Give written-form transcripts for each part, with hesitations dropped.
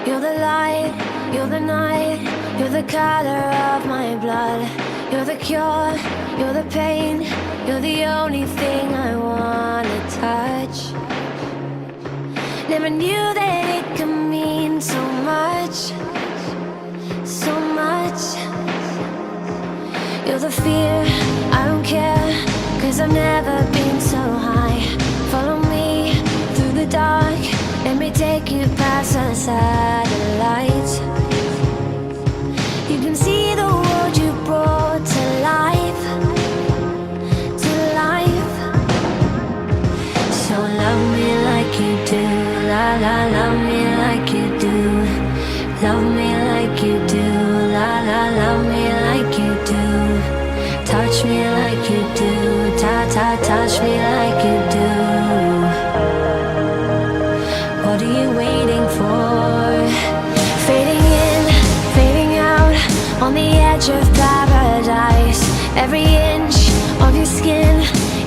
You're the light, you're the night, you're the color of my blood. You're the cure, you're the pain, you're the only thing I wanna touch. Never knew that it could mean so much, so much. You're the fear, I don't care, 'cause I've never been so high. Follow me through the dark, let me take you past the satellites. You can see the world you brought to life, to life. So love me like you do, la la, love me like you do. Love me like you do, la la, love me like you do. Touch me like you do, ta ta, touch me like you do. What are you waiting for? Fading in, fading out, on the edge of paradise. Every inch of your skin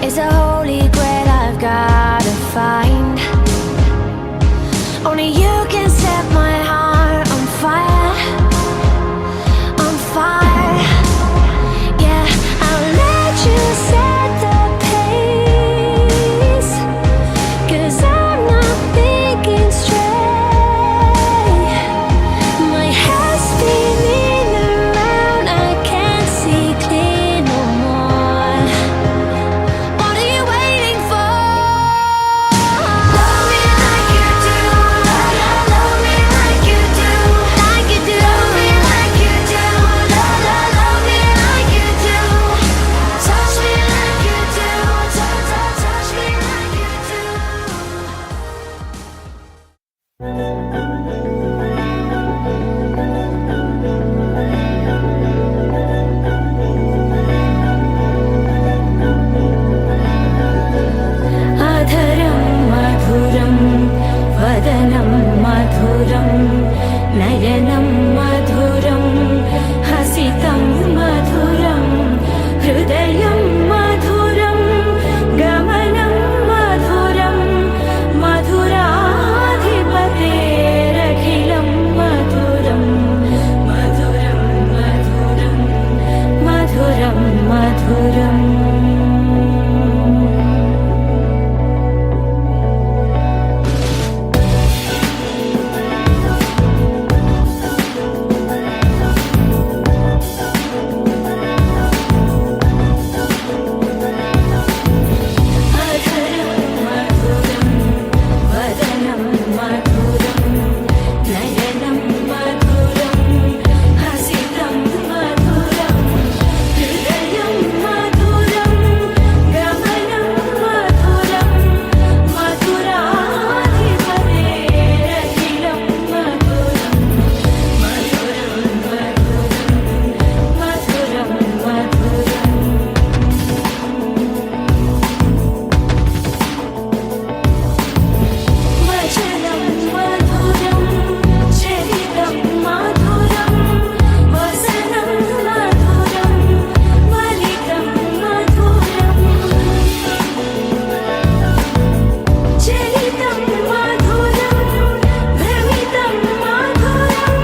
is a holy grail I've gotta find. Only you can set my heart on fire, on fire. Yeah, I'll let you set the pace, 'cause I'm not thinking straight. My head's spinning around, I can't see clear no more. What are you waiting for? Love me like you do, la la, love me like you do, like you do. Love me like you do, la la, love me like you do. Touch me like you do, ta ta, touch me like you do. అధరం మధురం, వదనం మధురం, నయనం మధురం, హసితం మధురం, హృదయం మధురం, గమనం మధురం, మధురాధిపతేరఖిలం మధురం, మధురం మధురం, మధురం మధురం. అధరం మధురం, వదనం మధురం, నయనం మధురం, హసితం మధురం, హృదయం మధురం, గమనం మధురం, మధురాధిపతేరఖిలం మధురం, మధురం మధురం, మధురం మధురం. వచనం మధురం, చరితం మధురం, వసనం మధురం, వలితం మధురం. చరితం మధురం, భ్రమితం మధురం,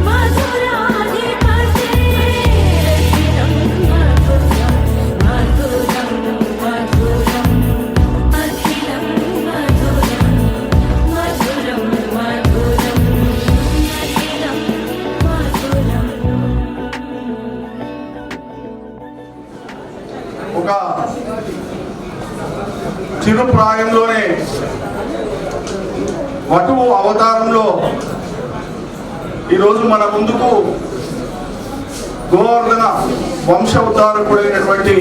మధురాధిపతేరఖిలం మధురం, మధురం మధురం, అఖిలం మధురం, మధురం మధురం, అఖిలం మధురం. ఒక చిరు ప్రాయంలోనే వటువు అవతారంలో ఈరోజు మన ముందుకు గోవర్ధన వంశవతారకుడైనటువంటి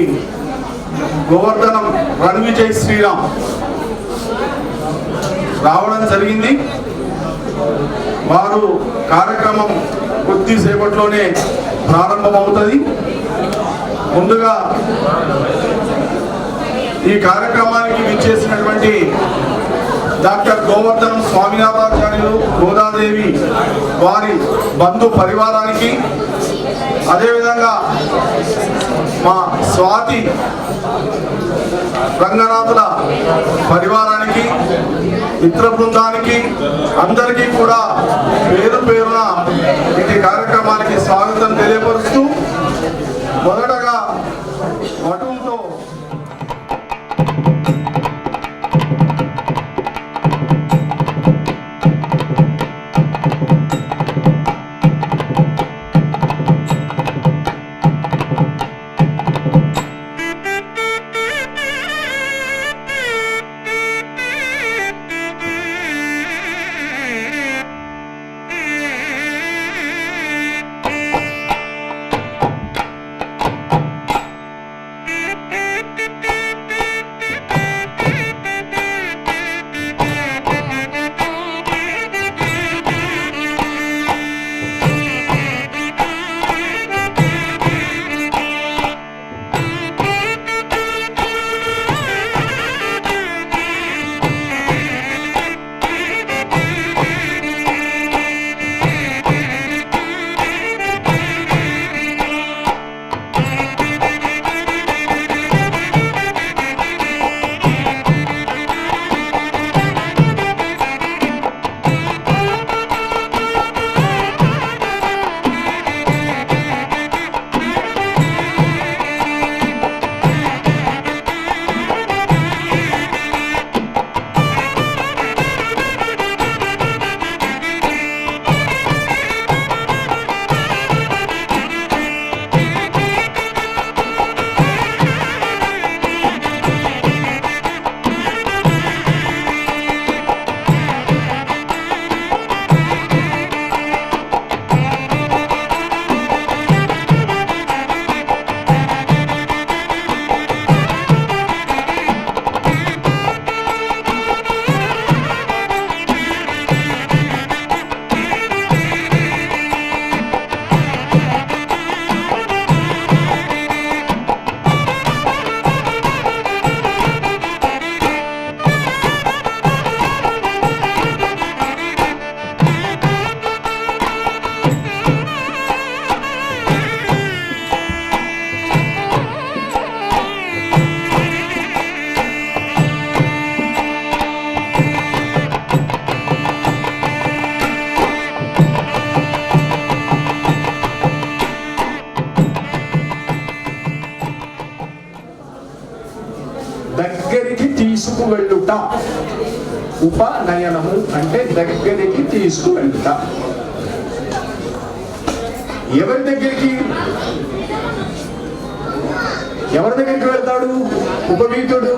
గోవర్ధనం రణవిజయ్ శ్రీరామ్ రావడం జరిగింది. వారు కార్యక్రమం కొద్దిసేపట్లోనే ప్రారంభమవుతుంది. ముందుగా ఈ కార్యక్రమానికి విచ్చేసినటువంటి డాక్టర్ గోవర్ధనం స్వామినాథాచార్యులు, గోదాదేవి వారి బంధు పరివారానికి, అదేవిధంగా మా స్వాతి రంగనాథుల పరివారానికి, మిత్ర బృందానికి అందరికీ కూడా దగ్గరికి తీసుకువెళ్ళుట. ఉపనయనము అంటే దగ్గరికి తీసుకువెళ్ళుట. ఎవరి దగ్గరికి వెళ్తాడు ఉపవీతుడు?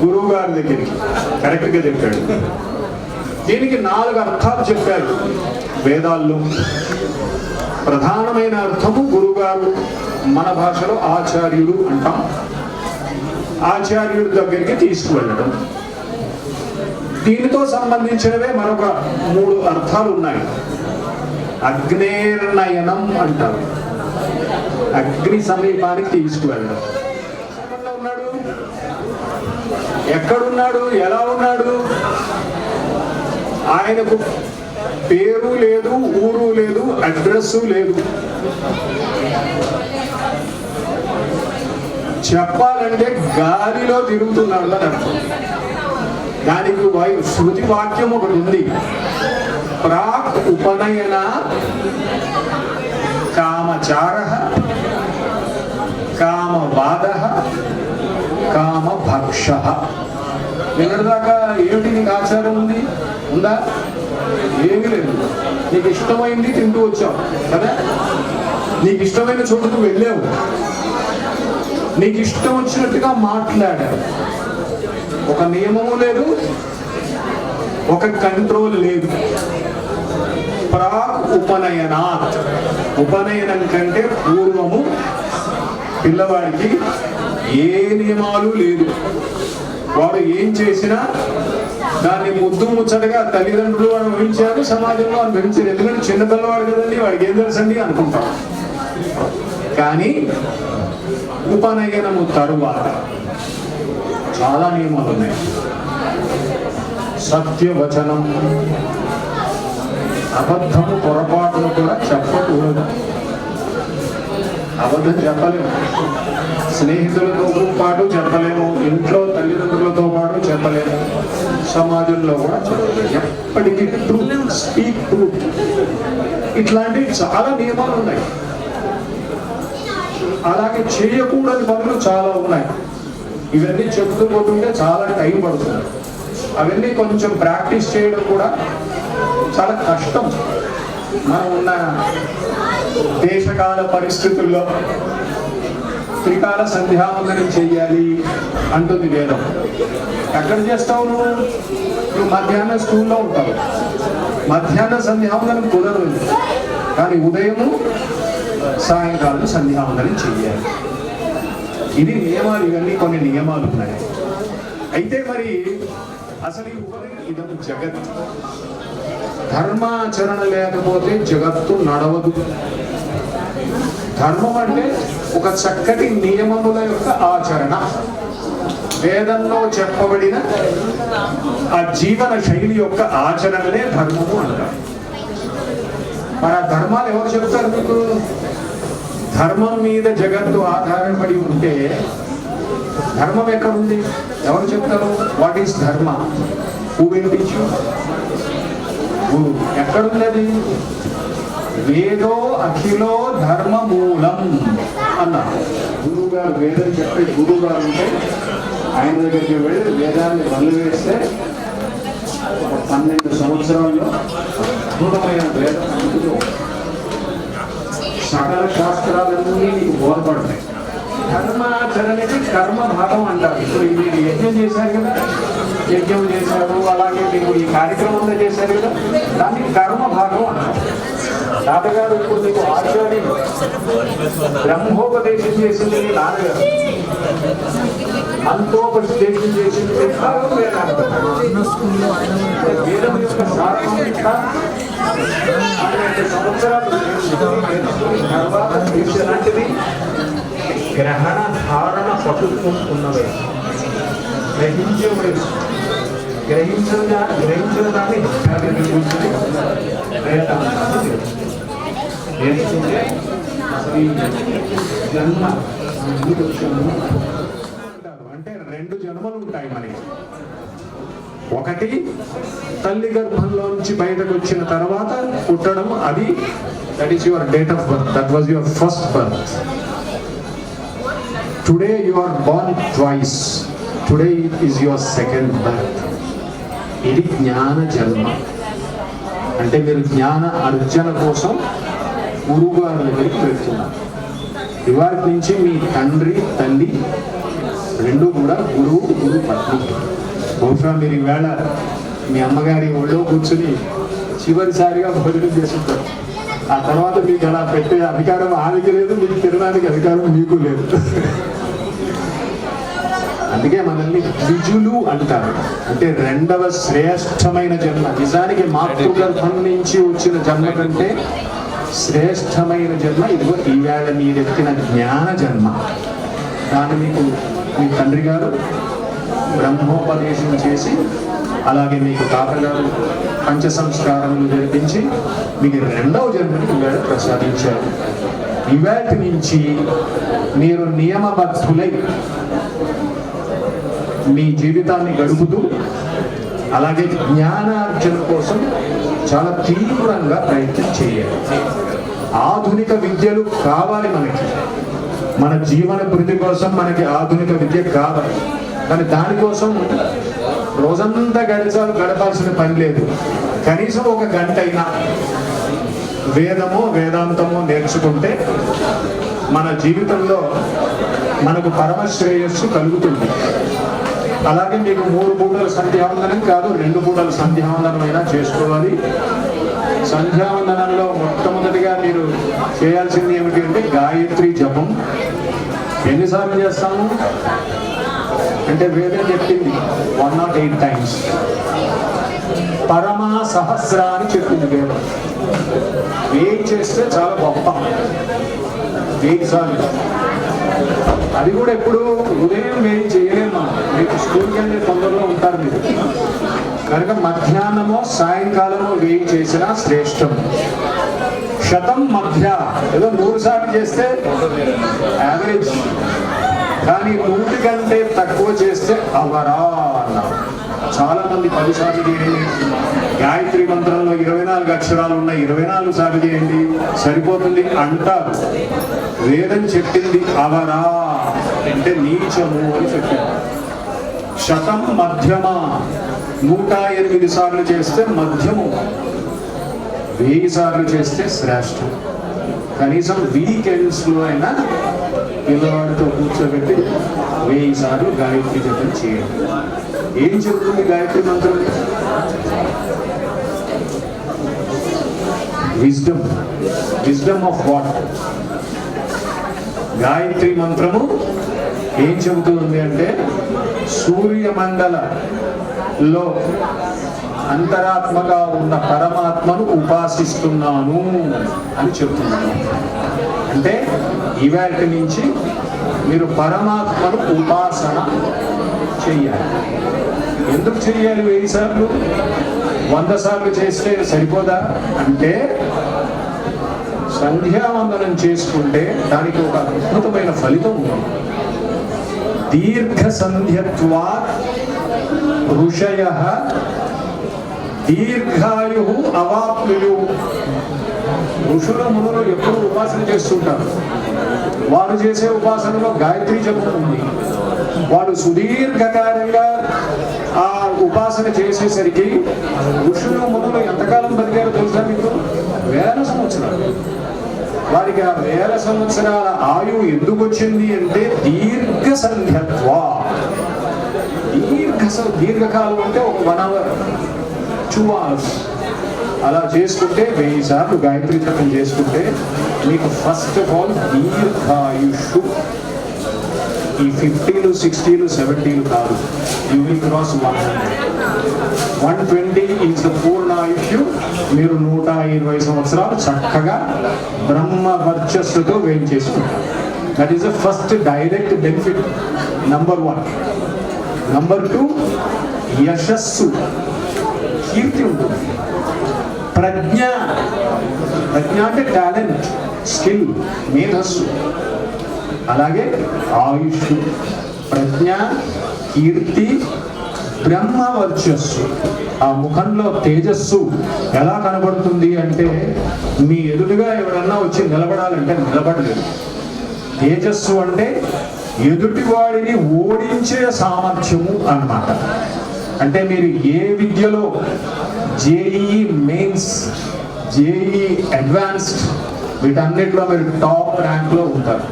గురువు గారి దగ్గరికి. కరెక్ట్ గా చెప్పాడు. దీనికి 4 అర్థాలు చెప్పారు వేదాల్లో. ప్రధానమైన అర్థము గురుగారు, మన భాషలో ఆచార్యుడు అంటాం. ఆచార్యుడి దగ్గరికి తీసుకువెళ్ళడం. దీనితో సంబంధించినవే మరొక 3 అర్థాలు ఉన్నాయి. అగ్నేర్నయనం అంటారు. అగ్ని సమీపానికి తీసుకువెళ్ళడం. ఉన్నాడు, ఎక్కడున్నాడు, ఎలా ఉన్నాడు? ఆయనకు పేరు లేదు, ఊరు లేదు, అడ్రస్సు లేదు. చెప్పాలంటే గాలిలో తిరుగుతున్నాడు అని అర్థం. దానికి శృతి వాక్యం ఒకటి ఉంది. ప్రాక్ ఉపనయన కామచార కామవాద కామభక్ష. నిన్నటిదాకా ఏమిటి నీకు ఆచారం ఉంది? ఉందా? ఏమీ లేదు. నీకు ఇష్టమైంది తింటూ వచ్చావు కదా, నీకు ఇష్టమైన చోటుకు వెళ్ళావు, నీకు ఇష్టం వచ్చినట్టుగా మాట్లాడావు. ఒక నియమము లేదు, ఒక కంట్రోల్ లేదు. ప్రాక్ ఉపనయనాత్, ఉపనయనం కంటే పూర్వము పిల్లవాడికి ఏ నియమాలు లేదు. వాడు ఏం చేసినా దాన్ని ముద్దు ముచ్చటగా తల్లిదండ్రులు అనుభవించారు, సమాజంలో అనుభవించారు. ఎందుకంటే చిన్న పిల్లవాడు కదండి, వాడికి ఏం తెలుసండి అనుకుంటాం. కానీ ఉపనయనము తరువాత చాలా నియమాలు ఉన్నాయి. సత్యవచనం, అబద్ధము పొరపాటును కూడా చెప్పకూడదు. అబద్ధం చెప్పలేము, స్నేహితులతో పాటు చెప్పలేము, ఇంట్లో తల్లిదండ్రులతో పాటు చెప్పలేము, సమాజంలో కూడా చెప్పలేము. ఎప్పటికీ ట్రూత్, స్పీక్ ట్రూత్. ఇట్లాంటివి చాలా నియమాలు ఉన్నాయి. అలాగే చేయకూడని పనులు చాలా ఉన్నాయి. ఇవన్నీ చెప్తూ పోతుంటే చాలా టైం పడుతుంది. అవన్నీ కొంచెం ప్రాక్టీస్ చేయడం కూడా చాలా కష్టం. మనం ఉన్న దేశకాల పరిస్థితుల్లో త్రికాల సంధ్యావందనం చెయ్యాలి అంటుంది వేదం. ఎక్కడ చేస్తావు నువ్వు మధ్యాహ్నం స్కూల్లో ఉంటావు, మధ్యాహ్నం సంధ్యావందనం కుదరదు. కానీ ఉదయము సాయంకాలం సంధ్యావందనం చెయ్యాలి. ఇది నియమాలు. ఇవన్నీ కొన్ని నియమాలు ఉన్నాయి. అయితే మరి అసలు ఈ ఉపనయనం ఇదొక జగత్. ధర్మాచరణ లేకపోతే జగత్తు నడవదు. ధర్మం అంటే ఒక చక్కటి నియమముల యొక్క ఆచరణ. వేదంలో చెప్పబడిన ఆ జీవన శైలి యొక్క ఆచరణనే ధర్మము అంటారు. మరి ఆ ధర్మాలు ఎవరు చెప్తారు మీకు? ధర్మం మీద జగత్తు ఆధారపడి ఉంటే ధర్మం ఎక్కడుంది? ఎవరు చెప్తారు? What is dharma? Who will teach you? Guru. ఎక్కడుంది అది? వేదో అఖిలో ధర్మ మూలం అన్నారు. గురువు గారు వేదం చెప్పే గురువు గారు ఉంటే ఆయన దగ్గరికి వెళ్ళి వేదాన్ని వల్లు వేస్తే 12 సంవత్సరాల్లో అద్భుతమైన వేదం అందులో సకల శాస్త్రాలన్నీ బోధపడతాయి. ధర్మాచరణకి కర్మ భాగం అంటారు. ఇప్పుడు మీరు యజ్ఞం చేశారు కదా, యజ్ఞం చేశారు, అలాగే మీరు ఈ కార్యక్రమంలో చేశారు కదా, దాన్ని కర్మ భాగం అంటారు. తాతగారు ఇప్పుడు మీకు ఆచార్యుడు బ్రహ్మోపదేశం చేసింది మీ నాన్నగారు, అంతోపదేశం చేసింది వేదం యొక్క సారం 12 సంవత్సరాలు తర్వాత లాంటిది గ్రహణ ధారణ పటుత్వం ఉన్నవే. గ్రహించిన దాన్ని జన్మ అంటే 2 జన్మలు ఉంటాయి మనకి. ఒకటి తల్లి గర్భంలోంచి బయటకు వచ్చిన తర్వాత పుట్టడం, అది that is your date of birth, that was your first birth. Today you are born twice. Today is your second birth. ఇది జ్ఞాన జన్మ. అంటే మీరు జ్ఞాన అర్జన కోసం గురువు గారి దగ్గరికి వెళ్తున్నారు. ఇవాళ నుంచి మీ తండ్రి తల్లి రెండు కూడా గురువు గురు పత్ని. బహుశా మీరు ఈవేళ మీ అమ్మగారి ఒళ్ళో కూర్చుని చివరిసారిగా భోజనం చేస్తుంటారు. ఆ తర్వాత మీకు అలా పెట్టే అధికారం ఆమెకి లేదు, మీకు తినడానికి అధికారం మీకు లేదు. అందుకే మనల్ని ద్విజులు అంటారు. అంటే రెండవ శ్రేష్టమైన జన్మ. నిజానికి మాతృగర్భం నుంచి వచ్చిన జన్మ కంటే శ్రేష్టమైన జన్మ ఇదిగో ఈవేళ మీరెత్తిన జ్ఞాన జన్మ. దాన్ని మీకు మీ తండ్రి గారు బ్రహ్మోపదేశం చేసి, అలాగే మీకు తాతగారు పంచ సంస్కారములు జరిపించి మీకు రెండవ జన్మని ఈవేళ ప్రసాదించారు. ఈవేళ నుంచి మీరు నియమబద్ధులై మీ జీవితాన్ని గడుపుతూ, అలాగే జ్ఞానార్జన కోసం చాలా తీవ్రంగా ప్రయత్నం చేయాలి. ఆధునిక విద్యలు కావాలి మనకి. మన జీవన వృద్ధి కోసం మనకి ఆధునిక విద్య కావాలి. కానీ దానికోసం రోజంతా గడపాల్సిన పని లేదు. కనీసం ఒక గంట అయినా వేదమో వేదాంతమో నేర్చుకుంటే మన జీవితంలో మనకు పరమ శ్రేయస్సు కలుగుతుంది. అలాగే మీకు 3 పూటల సంధ్యావందనం కాదు, 2 పూటల సంధ్యావందనం అయినా చేసుకోవాలి. సంధ్యావందనంలో మొట్టమొదటిగా మీరు చేయాల్సింది ఏమిటి అంటే గాయత్రి జపం. ఎన్నిసార్లు చేస్తాము అంటే వేదం చెప్పింది 108 times. పరమా సహస్ర అని చెప్పింది వేదం. 1000 చేస్తే చాలా గొప్ప. 1000 సార్లు. అది కూడా ఎప్పుడు ఉదయం 1000 చేయలేము. మీకు స్కూల్కి వెళ్ళే తొందరలో ఉంటారు మీరు కనుక మధ్యాహ్నమో సాయంకాలమో 1000 చేసినా శ్రేష్టం. శతం మధ్య ఏదో 100 సార్లు చేస్తే యావరేజ్. కానీ 100 కంటే తక్కువ చేస్తే అవరా అన్నారు. చాలా మంది 10 సార్లు చేయండి. గాయత్రి మంత్రంలో 24 అక్షరాలు ఉన్నాయి, 24 సార్లు చేయండి సరిపోతుంది అంటారు. వేదం చెప్పింది అవరా అంటే నీచము అని చెప్పారు. శతం మధ్యమ, 108 సార్లు చేస్తే మధ్యము, 1000 సార్లు చేస్తే శ్రేష్టం. కనీసం వీకెండ్స్లో అయినా పిల్లవాడితో కూర్చోబెట్టి 1000 సార్లు గాయత్రి జపం చేయండి. ఏం చెబుతుంది గాయత్రి మంత్రం? Wisdom. Wisdom of what? Gayatri మంత్రము ఏం చెబుతుంది అంటే సూర్యమండలలో అంతరాత్మగా ఉన్న పరమాత్మను ఉపాసిస్తున్నాను అని చెప్తున్నాను. అంటే ఇవాటి నుంచి మీరు పరమాత్మను ఉపాసన చెయ్యాలి. ఎందుకు చెయ్యాలి 1000 సార్లు? 100 సార్లు చేస్తే సరిపోదా అంటే సంధ్యావందనం చేసుకుంటే దానికి ఒక అద్భుతమైన ఫలితం ఉంది. దీర్ఘ సంధ్యత్వా ఋషయః దీర్ఘాయు అవాప్నుయు. ఋషుల మునులు ఎప్పుడు ఉపాసన చేస్తుంటారు. వారు చేసే ఉపాసనలో గాయత్రి జపం ఉంది. వాడు సుదీర్ఘకాలంగా ఆ ఉపాసన చేసేసరికి ఋషుల మునులు ఎంతకాలం బతికారో తెలుసా మీకు? 1000 సంవత్సరాలు. వారికి ఆ 1000 సంవత్సరాల ఆయువు ఎందుకు వచ్చింది అంటే దీర్ఘ సంధ్యత్వ. దీర్ఘకాలం అంటే ఒక 1 hour 2 hours అలా చేసుకుంటే 1000 సార్లు గాయత్రి జపం చేసుకుంటే మీకు ఫస్ట్ ఆఫ్ ఆల్ దీర్ఘాయుషు. ఈ 50లు 60లు 70లు కాదు. You will cross 100. 120 is the పూర్ణాయుష్యు. మీరు 120 సంవత్సరాలు చక్కగా బ్రహ్మ వర్చస్సుతో వేయించేసుకుంటారు. That is the first direct benefit. Number 1. Number 2 యశస్సు, కీర్తి ఉంటుంది. ప్రజ్ఞ. ప్రజ్ఞ అంటే టాలెంట్, స్కిల్, మేధస్సు. అలాగే ఆయుష్, ప్రజ్ఞ, కీర్తి, బ్రహ్మ వర్చస్సు. ఆ ముఖంలో తేజస్సు ఎలా కనబడుతుంది అంటే మీ ఎదురుగా ఎవరన్నా వచ్చి నిలబడాలంటే నిలబడలేదు. తేజస్సు అంటే ఎదుటివాడిని ఓడించే సామర్థ్యము అన్నమాట. అంటే మీరు ఏ విద్యలో జేఈఈ మెయిన్స్, జేఈఈ అడ్వాన్స్డ్, వీటన్నిటిలో మీరు టాప్ ర్యాంక్లో ఉంటారు.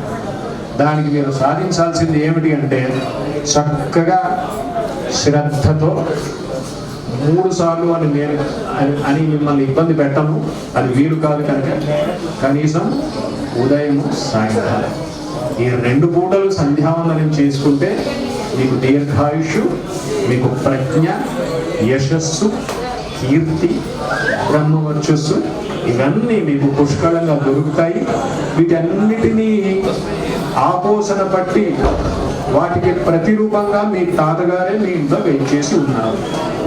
దానికి మీరు సాధించాల్సింది ఏమిటి అంటే చక్కగా శ్రద్ధతో 3 సార్లు అని మిమ్మల్ని ఇబ్బంది పెట్టను, అది వీలు కాదు కనుక కనీసం ఉదయం సాయంకాలం ఈ 2 పూటలు సంధ్యావందనం చేసుకుంటే మీకు దీర్ఘాయుషు, మీకు ప్రజ్ఞ, యశస్సు, కీర్తి, బ్రహ్మవర్చస్సు ఇవన్నీ మీకు పుష్కలంగా దొరుకుతాయి. వీటన్నిటినీ ఆపోసన పట్టి వాటికి ప్రతిరూపంగా మీ తాతగారే మీ ఇంట్లో వేయించేసి ఉన్నారు.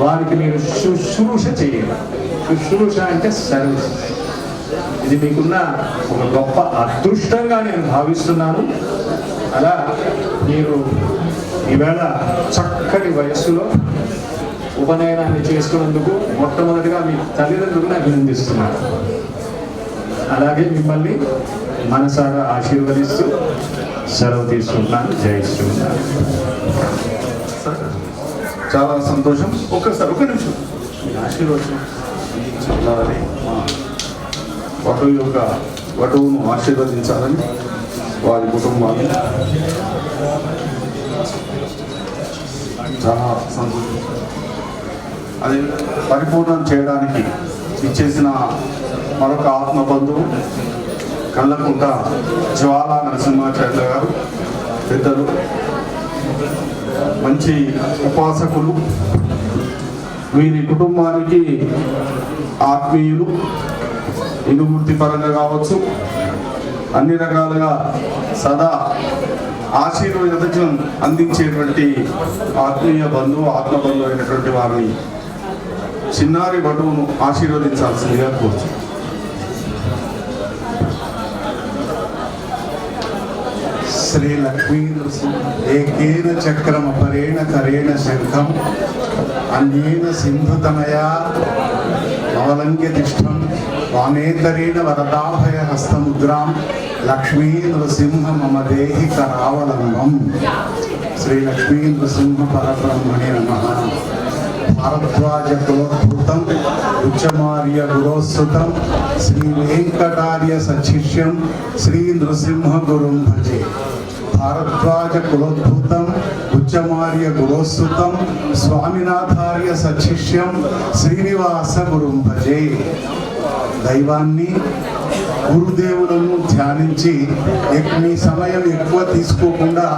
వారికి మీరు శుశ్రూష చేయాలి. శుశ్రూష అంటే సర్వీస్. ఇది మీకున్న ఒక గొప్ప అదృష్టంగా నేను భావిస్తున్నాను. అలా మీరు ఈవేళ చక్కటి వయస్సులో ఉపనయనాన్ని చేసుకున్నందుకు మొట్టమొదటిగా మీ తల్లిదండ్రులను అభినందిస్తున్నారు. అలాగే మిమ్మల్ని మనసారా ఆశీర్వదిస్తూ సెలవు తీసుకుంటున్నాను. జై శ్రీరామ్. చాలా సంతోషం. ఒక నిమిషం ఆశీర్వచనం అందించాలని వటువును ఆశీర్వదించాలని వారి కుటుంబాన్ని చాలా సంతోషం. అది పరిపూర్ణం చేయడానికి ఇచ్చేసిన మరొక ఆత్మబంధువు కళ్ళకుంట జ్వాలా నరసింహాచార్య గారు, పెద్దలు, మంచి ఉపాసకులు, వీరి కుటుంబానికి ఆత్మీయులు, ఇరుమూర్తి పరంగా కావచ్చు, అన్ని రకాలుగా సదా ఆశీర్వాదం అందించేటువంటి ఆత్మీయ బంధువు, ఆత్మబంధువు అయినటువంటి వారిని చిన్నారి వటువును ఆశీర్వదించాల్సిందిగా కోరుచు. శ్రీ లక్ష్మీ ఏకేన చక్రం అపరేణ కరేణ శంఖం అన్యేన సింధుతనయా నవలంక్య తిష్టం వామేతరేణ వరదాభయ హస్తముద్రాం లక్ష్మీ నృసింహ మమ దేహి కరావలంబం. శ్రీ లక్ష్మీ నృసింహ పరబ్రహ్మణే నమః. భారద్వాజ కులోద్భూతం ఉచ్చమార్య గురోస్తుతం శ్రీ వెంకటార్య సశిష్యం శ్రీ నృసింహ గురుం భజే. భారద్వాజ కులోద్భూతం ఉచ్చమార్య గురోస్తుతం స్వామినాథార్య సశిష్యం శ్రీనివాస గురుం భజే. దైవాన్ని, గురుదేవులను ధ్యానించి మీ సమయం ఎక్కువ తీసుకోకుండా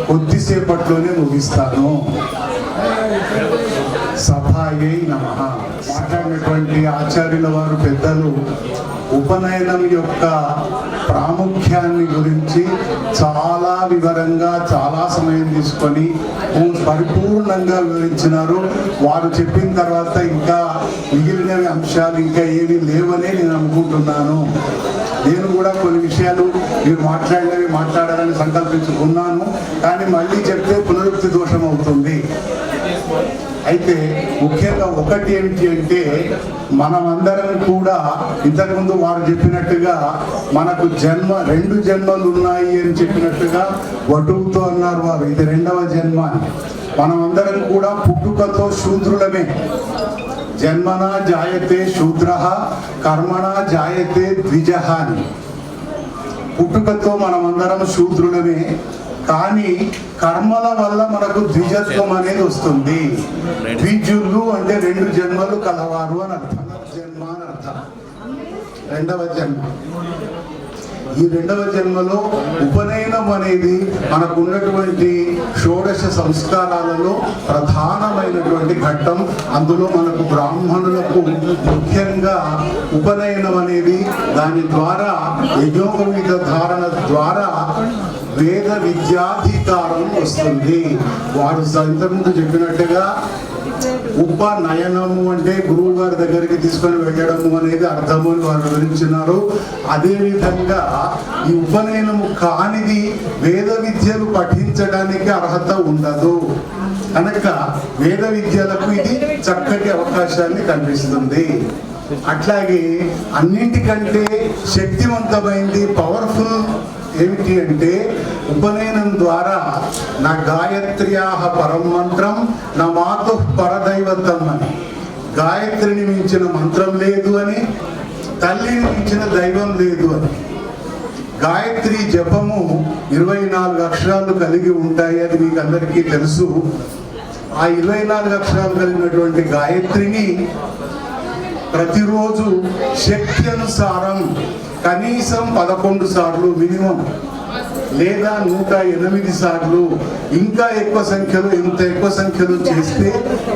కొద్దిసేపట్లోనే ముగిస్తాను. సభాయై నమః. మాట్లాడినటువంటి ఆచార్యుల వారు పెద్దలు ఉపనయనం యొక్క ప్రాముఖ్యాన్ని గురించి చాలా వివరంగా చాలా సమయం తీసుకొని పరిపూర్ణంగా వివరించినారు. వారు చెప్పిన తర్వాత ఇంకా మిగిలిన అంశాలు ఇంకా ఏమీ లేవనే నేను అనుకుంటున్నాను. నేను కూడా కొన్ని విషయాలు మీరు మాట్లాడాలని సంకల్పించుకున్నాను, కానీ మళ్ళీ చెప్తే పునరుక్తి దోషం అవుతుంది. అయితే ముఖ్యంగా ఒకటి ఏమిటి అంటే మనమందరం కూడా ఇంతకుముందు వారు చెప్పినట్టుగా మనకు 2 జన్మలు ఉన్నాయి అని చెప్పినట్టుగా వటువుతో అన్నారు వారు. ఇది 2వ జన్మ. మనమందరం కూడా పుట్టుకతో శూద్రులమే. జన్మనా జాయతే శూద్రః కర్మణా జాయతే ద్విజః అని. పుట్టుకతో మనమందరం శూద్రులమే, కానీ కర్మల వల్ల మనకు ద్విజత్వం అనేది వస్తుంది. ద్విజులు అంటే 2 జన్మలు కలవారు అని అర్థం. జన్మ అని అర్థం. 2వ జన్మ. ఈ 2వ జన్మలో ఉపనయనం అనేది మనకు ఉన్నటువంటి షోడశ సంస్కారాలలో ప్రధానమైనటువంటి ఘట్టం. అందులో మనకు బ్రాహ్మణులకు ముఖ్యంగా ఉపనయనం అనేది, దాని ద్వారా యజ్ఞోపవీత ధారణ ద్వారా వేద విద్యాధికారం వస్తుంది. వారు ఇంతకుముందు చెప్పినట్టుగా ఉపనయనము అంటే గురువు గారి దగ్గరికి తీసుకొని వెళ్ళడము అనేది అర్థము అని వారు వివరించినారు. అదేవిధంగా ఈ ఉపనయనము కానిది వేద విద్యలు పఠించడానికి అర్హత ఉండదు కనుక వేద విద్యలకు ఇది చక్కటి అవకాశాన్ని కల్పిస్తుంది. అట్లాగే అన్నింటికంటే శక్తివంతమైంది, పవర్ఫుల్ ఏమిటి అంటే ఉపనయనం ద్వారా నా గాయత్ర్యాహ పరం మంత్రం నా మాతు పరదైవతం అని, గాయత్రిని మించిన మంత్రం లేదు అని, తల్లిని మించిన దైవం లేదు అని. గాయత్రి జపము 24 అక్షరాలు కలిగి ఉంటాయి, అది మీకు అందరికీ తెలుసు. ఆ 24 అక్షరాలు కలిగినటువంటి గాయత్రిని ప్రతిరోజు శక్తి అనుసారం కనీసం 11 సార్లు మినిమం, లేదా 108 సార్లు, ఇంకా ఎక్కువ సంఖ్యలో, ఎంత ఎక్కువ సంఖ్యలో చేస్తే,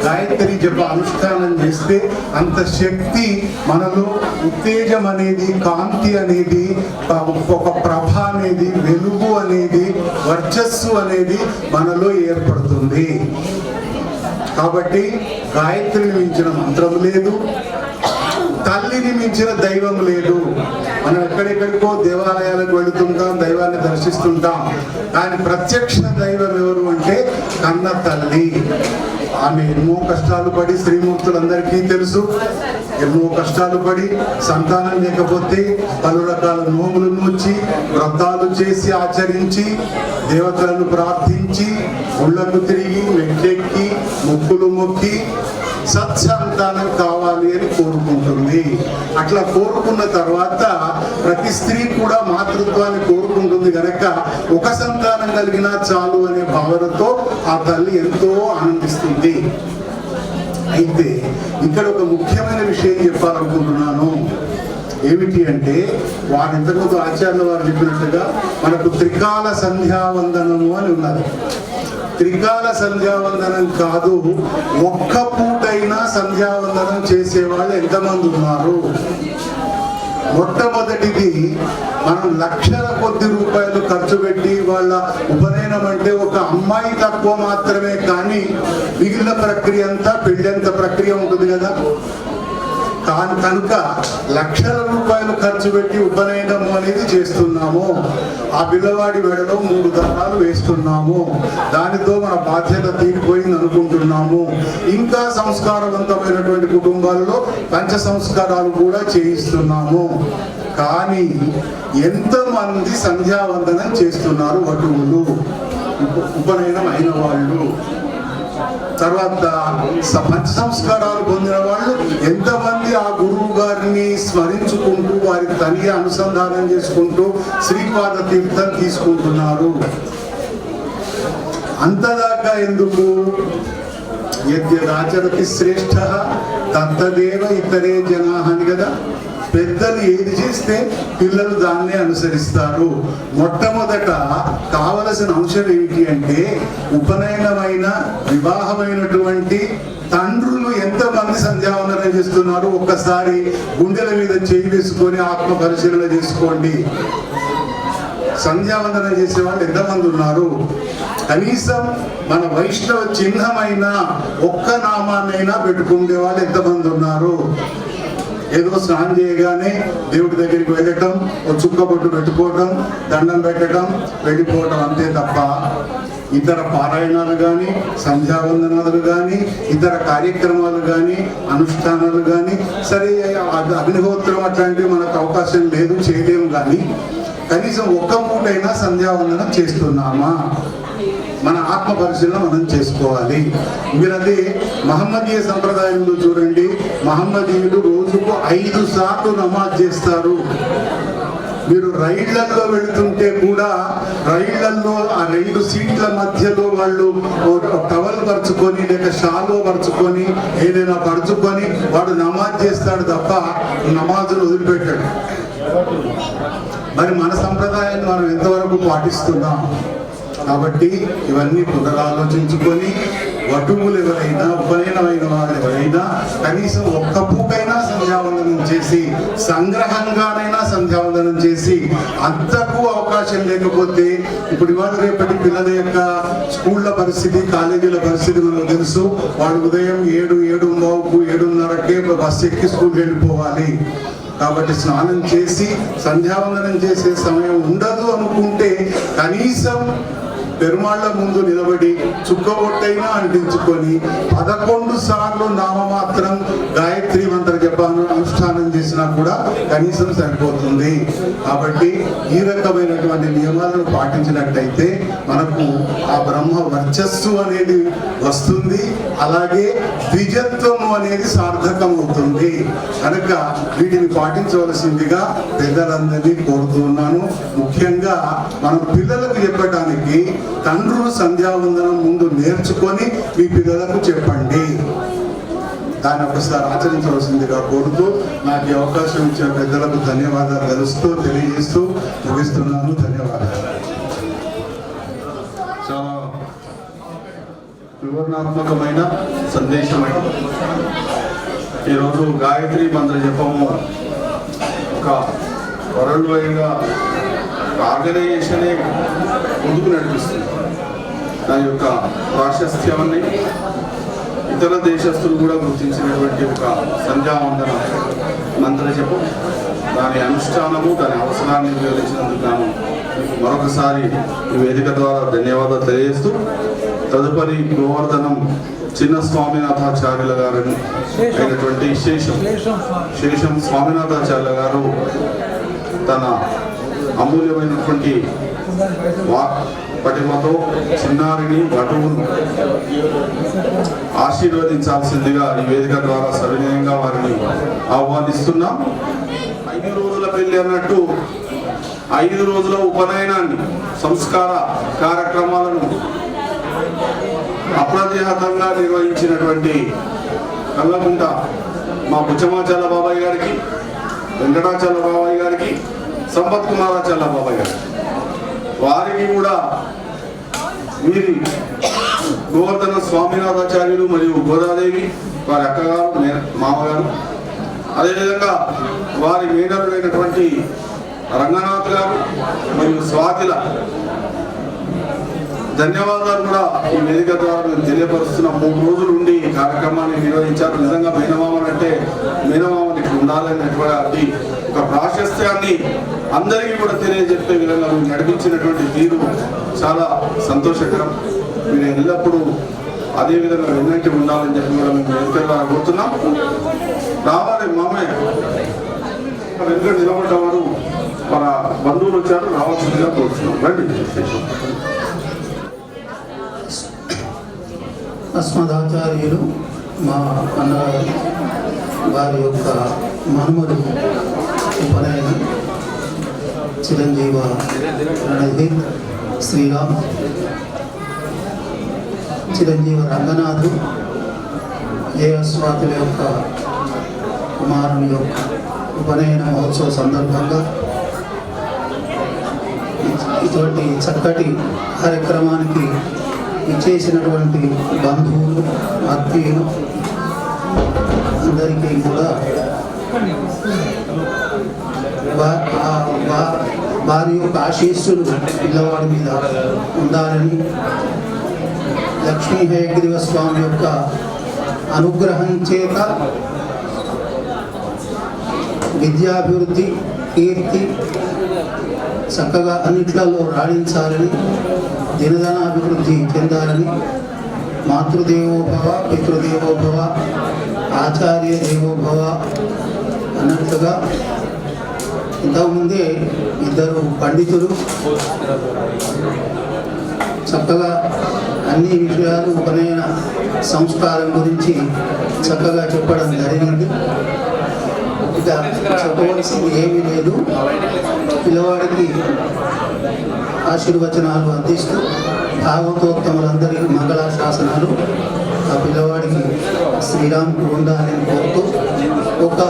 గాయత్రి జప అనుష్ఠానం చేస్తే అంత శక్తి మనలో, ఉత్తేజం అనేది, కాంతి అనేది, ఒక ప్రభ అనేది, వెలుగు అనేది, వర్చస్సు అనేది మనలో ఏర్పడుతుంది. కాబట్టి గాయత్రిని మించిన మంత్రం లేదు, తల్లిని మించిన దైవం లేదు. మనం ఎక్కడెక్కడికో దేవాలయాలకు వెళుతుంటాం, దైవాన్ని దర్శిస్తుంటాం, కానీ ప్రత్యక్ష దైవం ఎవరు అంటే కన్న తల్లి. ఆమె ఎన్నో కష్టాలు పడి, శ్రీమూర్తులందరికీ తెలుసు, ఎన్నో కష్టాలు పడి సంతానం లేకపోతే పలు రకాల నోములు నూచి, వ్రతాలు చేసి ఆచరించి, దేవతలను ప్రార్థించి, గుళ్ళకు తిరిగి, మెట్లెక్కి, మొక్కులు మొక్కి సత్సంతానం కావాలి అని కోరుకుంటుంది. అట్లా కోరుకున్న తర్వాత ప్రతి స్త్రీ కూడా మాతృత్వాన్ని కోరుకుంటుంది కనుక ఒక సంతానం కలిగినా చాలు అనే భావనతో ఆ తల్లి ఎంతో ఆనందిస్తుంది. అయితే ఇక్కడ ఒక ముఖ్యమైన విషయం చెప్పాలనుకుంటున్నాను. ఏమిటి అంటే, వారు ఇంతకుముందు ఆచార్యుల వారు చెప్పినట్టుగా మనకు త్రికాల సంధ్యావందనము అని ఉన్నది. త్రికాల సంధ్యావందనం కాదు, ఒక్క పూటైనా సంధ్యావందనం చేసేవాళ్ళు ఎంతమంది ఉన్నారు? మొట్టమొదటిది, మనం లక్షల కొద్ది రూపాయలు ఖర్చు పెట్టి వాళ్ళ ఉపనయనం అంటే ఒక అమ్మాయి తక్కువ మాత్రమే, కానీ మిగిలిన ప్రక్రియ అంతా పెళ్ళంత ప్రక్రియ ఉంటుంది కదా. కనుక లక్షల రూపాయలు ఖర్చు పెట్టి ఉపనయనము అనేది చేస్తున్నాము. ఆ పిల్లవాడి మెడలో 3 దారాలు వేస్తున్నాము, దానితో మన బాధ్యత తీరిపోయింది అనుకుంటున్నాము. ఇంకా సంస్కారవంతమైనటువంటి కుటుంబాలలో పంచ సంస్కారాలు కూడా చేయిస్తున్నాము. కానీ ఎంతమంది సంధ్యావందనం చేస్తున్నారు వటువులు, ఉపనయనం అయిన వాళ్ళు? తర్వాత పంచ సంస్కారాలు పొందిన వాళ్ళు ఎంతమంది ఆ గురువు గారిని స్మరించుకుంటూ, వారికి తల్లి అనుసంధానం చేసుకుంటూ శ్రీపాద తీర్థం తీసుకుంటున్నారు? అంతదాకా ఎందుకు? యద్యదాచరతి శ్రేష్ఠ తత్తదేవ ఇతరే జనా అని కదా. పెద్దలు ఏది చేస్తే పిల్లలు దాన్నే అనుసరిస్తారు. మొట్టమొదట కావలసిన అంశం ఏమిటి అంటే, ఉపనయనమైన వివాహమైనటువంటి తండ్రులు ఎంతమంది సంధ్యావందనం చేస్తున్నారు? ఒక్కసారి గుండెల మీద చేయి వేసుకొని ఆత్మ పరిశీలన చేసుకోండి. సంధ్యావందనం చేసే వాళ్ళు ఎంతమంది ఉన్నారు? కనీసం మన వైష్ణవ చిహ్నమైన ఒక్క నామాన్నైనా పెట్టుకునే వాళ్ళు ఎంతమంది ఉన్నారు? ఏదో స్నానం చేయగానే దేవుడి దగ్గరికి వెళ్ళటం, ఒక చుక్క బొట్టు పెట్టుకోవటం, దండం పెట్టడం, వెళ్ళిపోవటం, అంతే తప్ప ఇతర పారాయణాలు కానీ, సంధ్యావందనాలు కానీ, ఇతర కార్యక్రమాలు కానీ, అనుష్ఠానాలు కానీ, సరే అగ్నిహోత్రం అట్లాంటివి మనకు అవకాశం లేదు, చేయలేము. కానీ కనీసం ఒక్క పూటైనా సంధ్యావందనం చేస్తున్నామా? మన ఆత్మ పరిశీలన మనం చేసుకోవాలి. మీరు అదే మహమ్మదీయ సంప్రదాయంలో చూడండి, మహమ్మదీయులు రోజుకు 5 సార్లు నమాజ్ చేస్తారు. మీరు రైళ్లలో వెళుతుంటే కూడా రైళ్లలో ఆ 2 సీట్ల మధ్యలో వాళ్ళు టవల్ పరుచుకొని, లేక షాలో పరుచుకొని, ఏదైనా పరుచుకొని వాడు నమాజ్ చేస్తాడు తప్ప నమాజులు వదిలిపెట్టాడు. మరి మన సంప్రదాయాన్ని మనం ఎంతవరకు పాటిస్తున్నాం? కాబట్టి ఇవన్నీ పునరాలోచించుకొని, వటువులు ఎవరైనా, ఉపనయనమైన వాళ్ళు ఎవరైనా కనీసం ఒక్క పూటైనా సంధ్యావందనం చేసి, సంగ్రహంగానైనా సంధ్యావందనం చేసి, అంతకు అవకాశం లేకపోతే ఇప్పుడు ఇవాళ రేపటి పిల్లల యొక్క స్కూళ్ళ పరిస్థితి, కాలేజీల పరిస్థితి మనకు తెలుసు. వాళ్ళు ఉదయం 7:30కు 7:30కే బస్సు ఎక్కి స్కూల్కి వెళ్ళిపోవాలి. కాబట్టి స్నానం చేసి సంధ్యావందనం చేసే సమయం ఉండదు అనుకుంటే కనీసం పెరుమాళ్ళ ముందు నిలబడి చుక్కబొట్టైనా అంటించుకొని 11 సార్లు నామమాత్రం గాయత్రి మంత్ర జపాన్ని అనుష్ఠానం చేసినా కూడా కనీసం సరిపోతుంది. కాబట్టి ఈ రకమైనటువంటి ఇటువంటి నియమాలను పాటించినట్టయితే మనకు ఆ బ్రహ్మ వర్చస్సు అనేది వస్తుంది, అలాగే ద్విజత్వము అనేది సార్థకం అవుతుంది. కనుక వీటిని పాటించవలసిందిగా పెద్దలందరినీ కోరుతూ ఉన్నాను. ముఖ్యంగా మన పిల్లలకు చెప్పడానికి తండ్రులు సంధ్యావందనం ముందు నేర్చుకొని మీ పిల్లలకు చెప్పండి. దాన్ని ఒకసారి ఆచరించవలసిందిగా కోరుతూ నాకు ఈ అవకాశం ఇచ్చిన పెద్దలకు ధన్యవాదాలు తెలియజేస్తూ ముగిస్తున్నాను. ధన్యవాదాలు. చాలా వివరణాత్మకమైన సందేశమైన ఈరోజు గాయత్రి మంత్ర జపము ఒక వరల్డ్ వైడ్గా ఆర్గనైజేషనే ముందుకు నడిపిస్తుంది. దాని యొక్క ప్రాశస్త్యాన్ని ఇతర దేశస్తులు కూడా గుర్తించినటువంటి ఒక సంధ్యావందన మంత్ర జపం, దాని అనుష్ఠానము, దాని అవసరాన్ని వివరించినందుకు గాను మరొకసారి ఈ వేదిక ద్వారా ధన్యవాదాలు తెలియజేస్తూ, తదుపరి గోవర్ధనం చిన్న స్వామినాథాచార్యుల గారిని అయినటువంటి శేషం స్వామినాథాచార్యుల గారు తన అమూల్యమైనటువంటి పటిమతో చిన్నారిని వటువును ఆశీర్వదించాల్సిందిగా ఈ వేదిక ద్వారా సవినయంగా వారిని ఆహ్వానిస్తున్నాం. 5 రోజుల పెళ్లి అన్నట్టు 5 రోజుల ఉపనయనాన్ని, సంస్కార కార్యక్రమాలను అప్రతిహతంగా నిర్వహించినటువంటి కల్లకుంట మా బుచ్చమాచల్ల బాబాయ్ గారికి, వెంకటాచల్ల బాబాయ్ గారికి, సంపత్ కుమారాచల్ల బాబాయ్ గారికి, వారికి కూడా వీరి గోవర్ధన స్వామినాథాచార్యులు మరియు గోదాదేవి వారి అక్కగారు, మామగారు, అదేవిధంగా వారి మేనరుడైనటువంటి రంగనాథ్ గారు మరియు స్వాతిల ధన్యవాదాలు కూడా ఈ వేదిక ద్వారా మేము తెలియపరుస్తున్న. 3 రోజులు ఉండి ఈ కార్యక్రమాన్ని నిర్వహించారు. నిజంగా మేనమామలు అంటే మేనమామలు ఇక్కడ ఉండాలనేటువంటి ఒక ప్రాశస్త్యాన్ని అందరికీ కూడా తెలియజెప్పే విధంగా మీరు నడిపించినటువంటి తీరు చాలా సంతోషకరం. మీరు ఎల్లప్పుడూ అదే విధంగా వెన్నట్టు ఉండాలని చెప్పి కూడా మేము వేదిక ద్వారా కోరుతున్నాం. రావాలి మామయ్య వెనుక నిలబడ్డవారు మన బంధువులు వచ్చారు, రావాల్సిందిగా కోరుతున్నాం. రండి. అస్మదాచార్యులు మా అన్నగారు వారి యొక్క మనుమడు ఉపనయనం చిరంజీవ రణధీర్ శ్రీరామ్, చిరంజీవ రంగనాథు, జయస్వాతుల యొక్క కుమారుని యొక్క ఉపనయన మహోత్సవ సందర్భంగా ఇటువంటి చక్కటి కార్యక్రమానికి ఇచ్చేసినటువంటి బంధువులు, ఆత్మీయులు అందరికీ కూడా వారి యొక్క ఆశీస్సులు పిల్లవాడి మీద ఉండాలని, లక్ష్మీ హయగ్రీవ స్వామి యొక్క అనుగ్రహం చేత విద్యాభివృద్ధి, కీర్తి చక్కగా అన్నిట్లలో రాణించాలని, దినదనాభివృద్ధి చెందాలని, మాతృదేవోభవ, పితృదేవోభవ, ఆచార్య దేవోభవ అన్నట్లుగా ఇంతకుముందే 2 పండితులు చక్కగా అన్ని విషయాలు ఉపనయన సంస్కారం గురించి చక్కగా చెప్పడం జరిగింది. ఇక చెప్పవలసింది ఏమీ లేదు. పిల్లవాడికి ఆశీర్వచనాలు అందిస్తూ భాగవతోత్తములందరికీ మంగళాశాసనాలు ఆ పిల్లవాడికి శ్రీరాముకు ఉండాలని కోరుతూ ఒక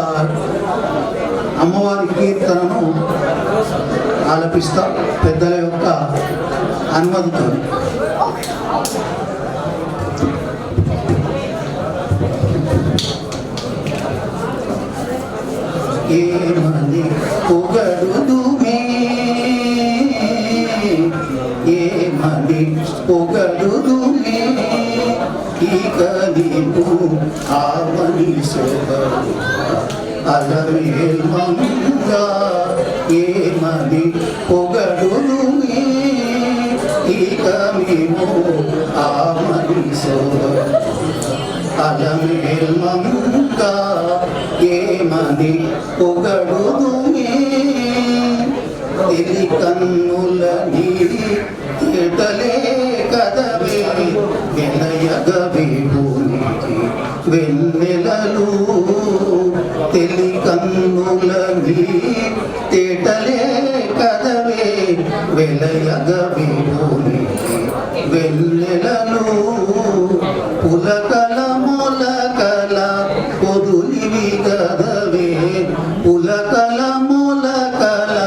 అమ్మవారి కీర్తనను ఆలపిస్తా పెద్దల యొక్క అనుమతితో. ఏమని పొగడుదుమే, ఏమని పొగడుదుమే, ఇక నీకు ఆవని సోదరు అలమేల్మంగా, ఏమని పొగడుదుమే, ఇక మేము ఆవని సోదరు అలమేల్మంగా, ఏమని పొగడుదుమే, తెలి కన్నుల నీరి తేటలే కదవే వినయగవే భూమికి వెన్నెలలు తెలి కన్నుల నీరి తేటలే కదవే వెలయగవే భూమికి వెన్నెలలు పులకల మొలకల పొదులివి గదవే పులకల మొలకల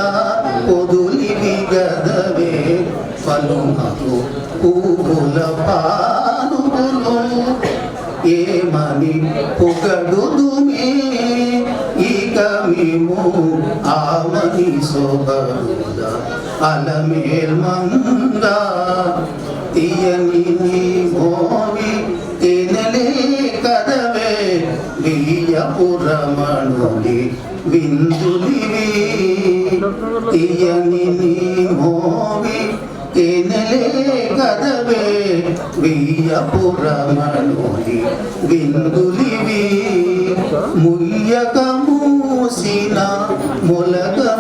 పొదులివి గదవే పలుమకు పువ్వుల పానుగులు ఏమని పొగడుదుమే ఇక మేము ఆమని సోబరుల అలమేల్మంగా తీయని నీ మోవి తేనెలే కదవే బియ్యపురమణుని విందులివి తీయని నీ మోవి తేనెలే కదవే బియ్యపురమణుని విందులివి ముయ్యక మూసిన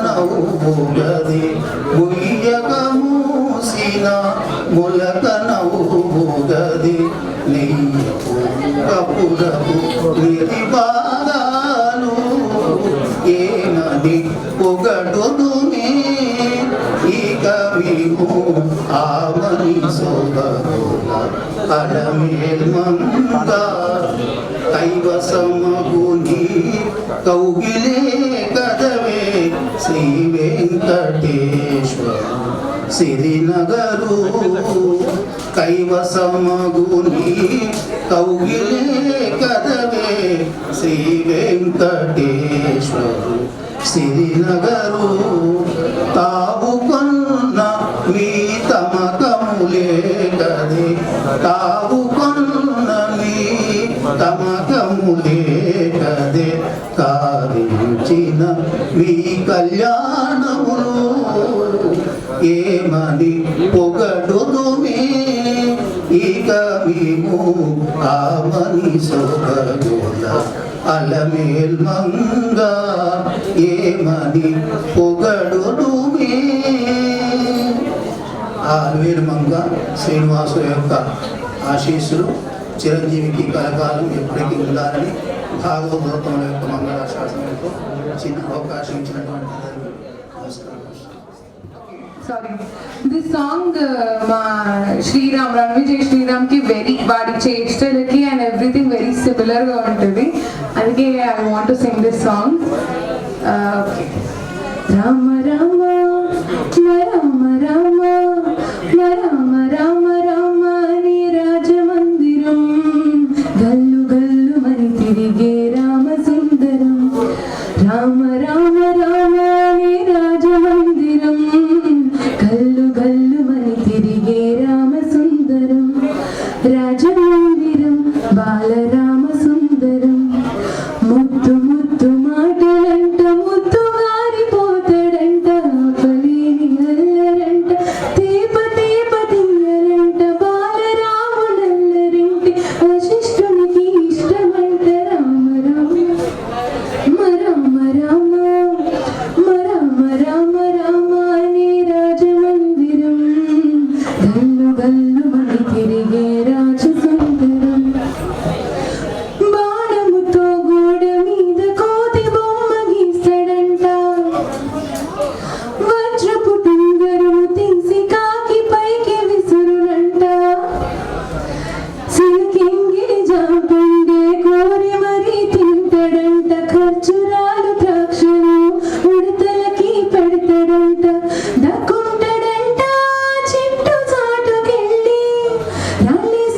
మొలగనవుగదే ముయ్యక మూసిన మొలగనవుగదే నెయ్యపు కపురపు నిర్వాదాలు ఏమని పొగడుదునే ఇక మేము ఆమని సోబరుల అలమేల్మంగా కైవసమగుని కౌగిలే కదవే శ్రీ వెంకటేశ్వర సిరినగరు కైవసమగుని కౌగిలే కదవే శ్రీ వెంకటేశ్వరు సిరినగరు తావుకొన్న మీ తమకములే కదే తావుకొన్న మీ తమకములే కదే కారించిన మీ కళ్యాణములు ఏమని పొగడుదుమే ఇక మేము ఆమని సోబరుల అలమేల్మంగా ఏమని పొగడుదుమే. అలమేల్మంగా శ్రీనివాసు యొక్క ఆశీస్సులు చిరంజీవికి కలకాలం ఎప్పటికీ ఉండాలని భాగవతముల యొక్క మంగళాశాసనంతో చిన్న అవకాశం ఇచ్చినటువంటి నమస్కారం. Sorry, this song Shriram Ranvijay Shriram ki very body చేష్టలకి and everything very similar గా ఉంటుంది. అందుకే I want to sing this song. Okay. Rama Rama Rama Rama Rama Rama Rama నీ రాజమందిరం గల్లు గల్లు మని తిరిగే రామ సుందరం రామ రామ రామ నీ రాజమందిరం గల్లు గల్లు మని తిరిగే రామ సుందరం రాజమందిరం బాలరామ సుందరం ముద్దు ముద్దు మాటలంట ముద్దు మారిపోతాడంట పలిని అల్లరంట తీప తీప తిన్నరంట బాలరాముడల్లరింటి వశిష్ఠునికి ఇష్టమంట రామ రామ రామ రామ రామ రామ రామ నీ రాజమందిరం గల్లు గల్లు మని తిరిగే రాజ సుందరం బాణముతో గోడ మీద కోతి బొమ్మ గీస్తాడంట వజ్రపు టుంగరును తీసి కాకి పైకి విసురునంట సిల్కింగిలి జాంపండే కోరి మరీ తింటాడంట ఖర్జూరాలు ద్రాక్షలు ఉడతలకి పెడతాడంట దక్కుంటాడంట చెట్టు చాటుకెళ్ళి రాళ్ళేసి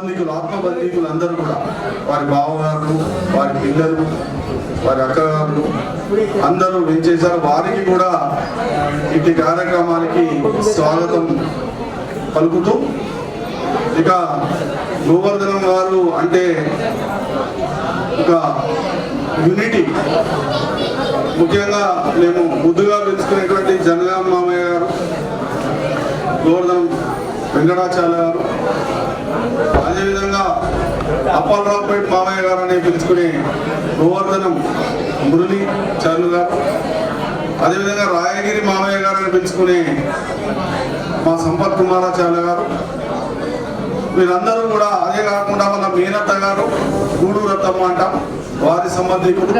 సంబంధికులు ఆత్మ బంధువులు అందరూ కూడా వారి బావగారులు, వారి పిల్లలు, వారి అక్కగారులు అందరూ వించేశారు. వారికి కూడా ఇట్టి కార్యక్రమానికి స్వాగతం పలుకుతూ, ఇక గోవర్ధనం గారు అంటే ఒక యూనిటీ, ముఖ్యంగా మేము ముద్దుగా పెంచుకునేటువంటి జనగాం మామయ్య గారు, గోవర్ధనం వెంకటాచార్య గారు, అదేవిధంగా అప్పలరావుపేట మామయ్య గారు అని పిలుచుకునే గోవర్ధనం మురళీ చార్లు గారు, అదేవిధంగా రాయగిరి మామయ్య గారు అని పిలుచుకునే మా సంపత్ కుమారాచార్య గారు, వీరందరూ కూడా, అదే కాకుండా మన మీనత్త గారు గూడూరు రత్తమ్మ అంట వారి సంబంధికులు,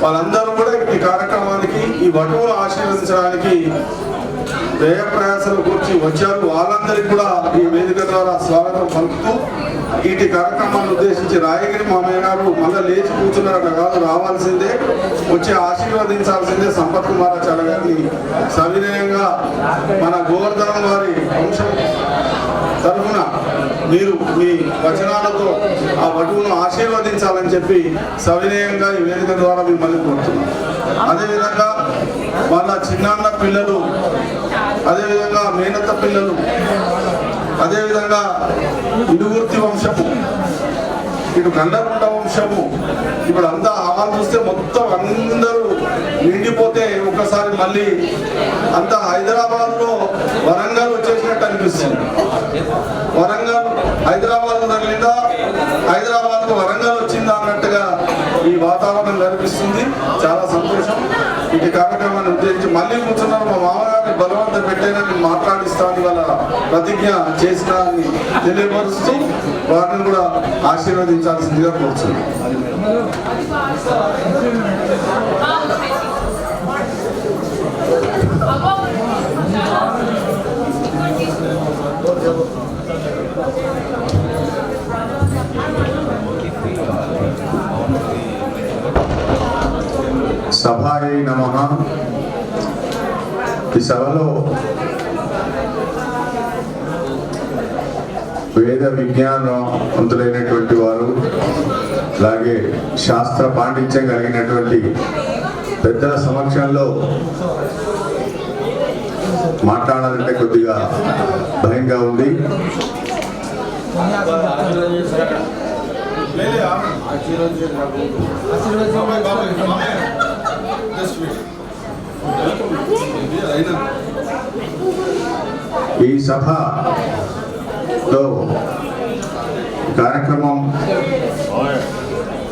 వాళ్ళందరూ కూడా ఈ కార్యక్రమానికి ఈ వటువును ఆశీర్వదించడానికి వ్యయ ప్రయాసాల గురించి వచ్చారు. వాళ్ళందరికీ కూడా ఈ వేదిక ద్వారా స్వాగతం పలుకుతూ, ఇటు కార్యక్రమాన్ని ఉద్దేశించి రాయగిరి మామయ్య గారు మళ్ళీ లేచి కూర్చున్నారట కాదు, రావాల్సిందే, వచ్చి ఆశీర్వదించాల్సిందే సంపత్ కుమారాచార్య గారిని సవినయంగా మన గోవర్ధనం వారి వంశం తరఫున మీరు మీ వచనాలతో ఆ వటువును ఆశీర్వదించాలని చెప్పి సవినయంగా ఈ వేదిక ద్వారా మిమ్మల్ని కోరుతున్నాం. అదేవిధంగా వాళ్ళ చిన్నాన్న పిల్లలు, అదేవిధంగా మేనత్త పిల్లలు, అదేవిధంగా ఇడుగుర్తి వంశము, ఇటు గండకుంట వంశము, ఇప్పుడు అంతా హాల్ చూస్తే మొత్తం అందరూ నిండిపోతే ఒక్కసారి మళ్ళీ అంతా హైదరాబాద్లో వరంగల్ వచ్చేసినట్టు అనిపిస్తుంది. వరంగల్ హైదరాబాద్ తగిలిందా, హైదరాబాద్కు వరంగల్ వచ్చిందా అన్నట్టుగా ఈ వాతావరణం కనిపిస్తుంది. చాలా సంతోషం. ఇటు కార్యక్రమాన్ని ఉద్దేశించి మళ్ళీ కూర్చున్నారు. మా మామగారిని బలవంతం పెట్టేనని మాట్లాడిస్తాను వాళ్ళ ప్రతిజ్ఞ చేసిన తెలియపరుస్తూ వారిని కూడా ఆశీర్వదించాల్సిందిగా కోరుతున్నాను. సభాయై నమః. ఈ సభలో వేద విజ్ఞానవంతులైనటువంటి వారు, అలాగే శాస్త్ర పాండిత్యం కలిగినటువంటి పెద్దల సమక్షంలో మాట్లాడాలంటే కొద్దిగా భయంగా ఉంది. ఈ సభలో కార్యక్రమం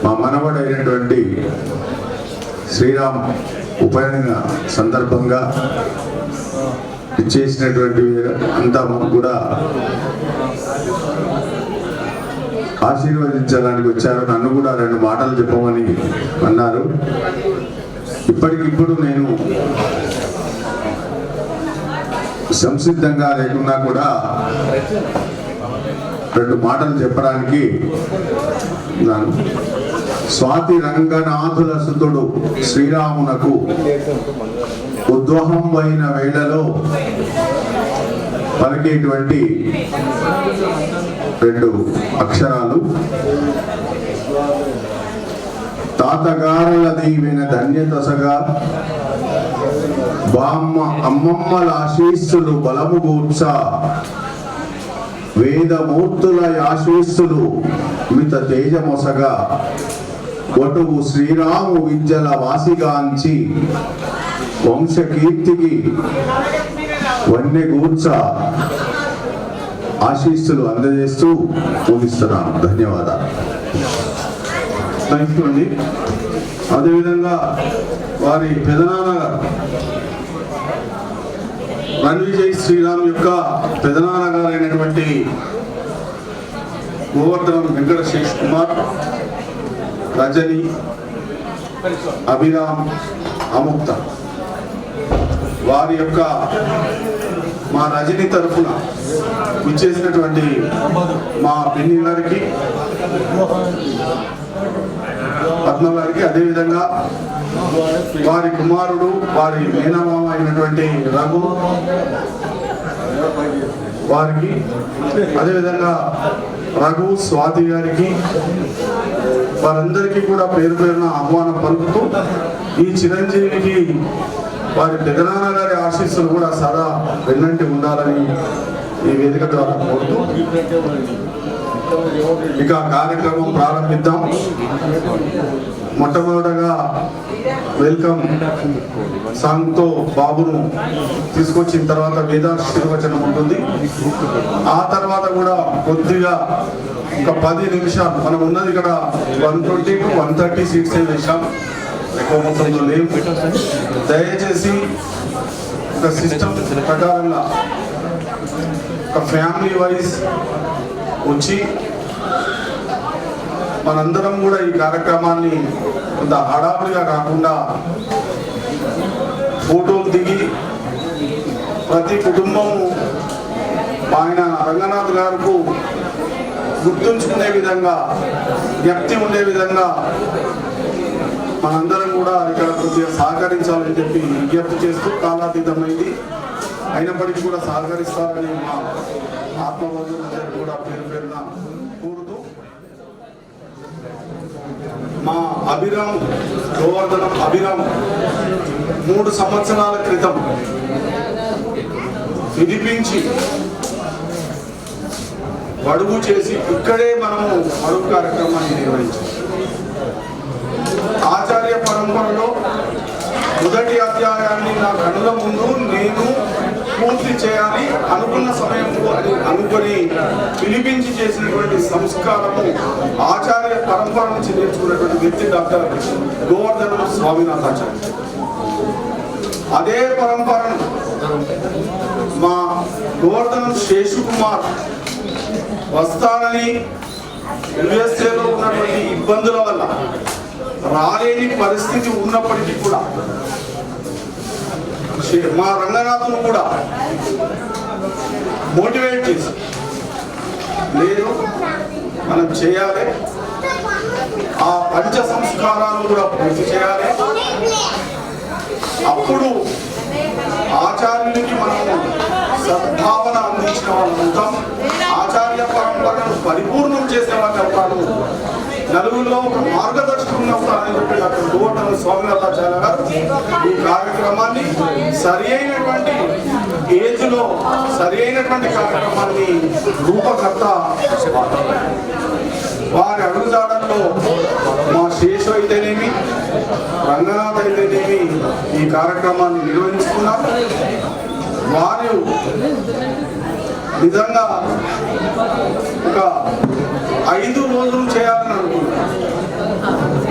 మా మనవడైనటువంటి శ్రీరామ్ ఉపనయన సందర్భంగా ఇచ్చేసినటువంటి అంతా కూడా ఆశీర్వదించడానికి వచ్చారు. నన్ను కూడా 2 మాటలు చెప్పమని అన్నారు. ఇప్పటికిప్పుడు నేను సంసిద్ధంగా లేకున్నా కూడా 2 మాటలు చెప్పడానికి స్వాతి రంగనాథుల సుతుడు శ్రీరామునకు ఉద్వహం అయిన వేళలో పలికేటువంటి 2 అక్షరాలు. తాతగారుల దీవెన ధన్యతసగా బామ్మ అమ్మమ్మల ఆశీస్సులు బలము గూర్చ వేదమూర్తుల ఆశీస్సులు మిత తేజమొసగా వటువు శ్రీరాము విద్యల వాసిగాంచి వంశకీర్తికి వన్నె గూర్చ ఆశీస్సులు అందజేస్తూ ముగిస్తున్నాను. ధన్యవాదాలు. థ్యాంక్ యూ అండి. అదేవిధంగా వారి పెదనాన్నగారు రణవిజయ్ శ్రీరామ్ యొక్క పెదనాన్నగారు అయినటువంటి గోవర్ధనం వెంకట శేష్ కుమార్, రజని, అభిరామ్, అముక్త, వారి యొక్క మా రజని తరఫున ఇచ్చేసినటువంటి మా పిన్ని గారికి, పద్మ గారికి, అదేవిధంగా వారి కుమారుడు వారి మేనమామ అయినటువంటి రఘు, వారికి, అదేవిధంగా రఘు, స్వాతి గారికి, వారందరికీ కూడా పేరు పేరున ఆహ్వానం పలుకుతూ ఈ చిరంజీవికి వారి పెదనాన్న గారి ఆశీస్సులు కూడా సదా వెన్నంటి ఉండాలని ఈ వేదిక ద్వారా కోరుతూ ఇక కార్యక్రమం ప్రారంభిద్దాం. మొట్టమొదటగా వెల్కమ్ సాంగ్తో బాబును తీసుకొచ్చిన తర్వాత వేదాశీర్వచనం ఉంటుంది. ఆ తర్వాత కూడా కొద్దిగా ఒక 10 నిమిషాలు, మనం ఉన్నది ఇక్కడ 120 to 130 సీట్స్ వేసాం, ఎక్కువ మొత్తంలో లేవు. దయచేసి ఒక సిస్టమ్ ప్రకారంగా ఒక ఫ్యామిలీ వైజ్ వచ్చి మనందరం కూడా ఈ కార్యక్రమాన్ని కొంత హడావుడిగా కాకుండా ఫోటోలు దిగి ప్రతి కుటుంబము ఆయన రంగనాథ్ గారికి గుర్తుంచుకునే విధంగా, వ్యక్తి ఉండే విధంగా మనందరం కూడా ఇక్కడ కొద్దిగా సహకరించాలని చెప్పి విజ్ఞప్తి చేస్తూ కాలాతీతమైంది అయినప్పటికీ కూడా సహకరిస్తారని మా ఆత్మబంధువులందరూ కూడా పేరు పేరున కోరుతూ, మా అభిరామ్ గోవర్ధనం అభిరామ్ 3 సంవత్సరాల క్రితం విడిపించి అడుగు చేసి ఇక్కడే మనము అడుగు కార్యక్రమాన్ని నిర్వహించాం. ఆచార్య పరంపరలో మొదటి అధ్యాయాన్ని నా కనుల ముందు నేను పూర్తి చేయాలి అనుకున్న సమయంలో అని అనుకొని పిలిపించి చేసినటువంటి సంస్కారము ఆచార్య పరంపర నుంచి నేర్చుకున్నటువంటి వ్యక్తి డాక్టర్ గోవర్ధన స్వామినాథాచార్య. అదే పరంపరను మా గోవర్ధనం శేషుకుమార్ వస్తానని యుఎస్ఏలో ఉన్నటువంటి ఇబ్బందుల వల్ల రాలేని పరిస్థితి ఉన్నప్పటికీ కూడా మా రంగనాథును కూడా మోటివేట్ చేసి, లేదు మనం చేయాలి, ఆ పంచ సంస్కారాలను కూడా పూర్తి చేయాలి, అప్పుడు ఆచార్యునికి మనము సద్భావన అందించిన వాళ్ళు అవుతాం, ఆచార్య పరంపరను పరిపూర్ణం చేసేవాళ్ళు అవుతాడు, నలుగురిలో ఒక మార్గదర్శకం అవుతారని చెప్పి డాక్టర్ గోవర్ధన స్వామినాథాచార్య గారు ఈ కార్యక్రమాన్ని సరి అయినటువంటి ఏజ్లో సరి అయినటువంటి కార్యక్రమాన్ని రూపకర్త. వారి అడుగుజాడల్లో మా శేషు అయితేనేమి, రంగనాథ్ అయితేనేమి ఈ కార్యక్రమాన్ని నిర్వహించుకున్నారు. వారు నిజంగా ఒక 5 రోజులు చేయాలని అనుకున్నారు.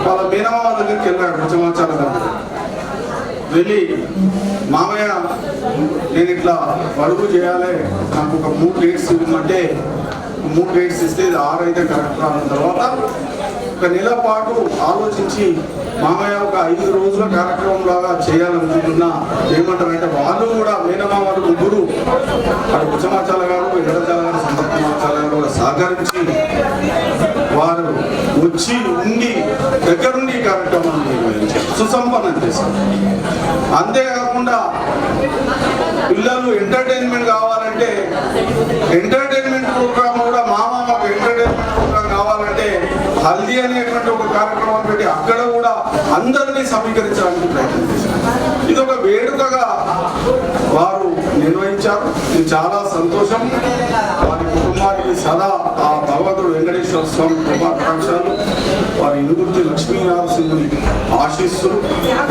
వాళ్ళ మేనమామ దగ్గరికి వెళ్ళాడు ఉచ్చమాచార్య గారు. వెళ్ళి, మామయ్య నేను ఇట్లా అడుగు చేయాలి, నాకు ఒక 3 డేట్స్ ఇవ్వమంటే 3 డేట్స్ ఇస్తే ఇది 6 అయితే కరెక్ట్ అన్న తర్వాత ఒక నెల పాటు ఆలోచించి, మామయ్య ఒక 5 రోజుల కార్యక్రమం లాగా చేయాలనుకుంటున్నా, ఏమంటారంటే వాళ్ళు కూడా మేనమామలు 3 అటు ఉచ్చమాచార్య గారు, ఎడచార్య గారు, సంతమాచార్య గారు కూడా సహకరించి వారు వచ్చి ఉండి దగ్గరుండి ఈ కార్యక్రమాన్ని నిర్వహించారు, సుసంపన్నం చేశారు. అంతేకాకుండా పిల్లలు ఎంటర్టైన్మెంట్ కావాలంటే ఎంటర్టైన్మెంట్ ప్రోగ్రామ్ కూడా, మాకు ఎంటర్టైన్మెంట్ ప్రోగ్రామ్ కావాలంటే హల్దీ అనేటువంటి ఒక కార్యక్రమం పెట్టి అక్కడ కూడా అందరినీ సమీకరించడానికి ప్రయత్నం చేశారు. ఇది ఒక వేడుకగా వారు నిర్వహించారు. ఇది చాలా సంతోషం. వారి కుటుంబానికి సదా ఆ భగవంతుడు వెంకటేశ్వర స్వామి కృపాకాంక్షలు, వారి ఇనుగుర్తి లక్ష్మీనారసింహుని ఆశీస్సులు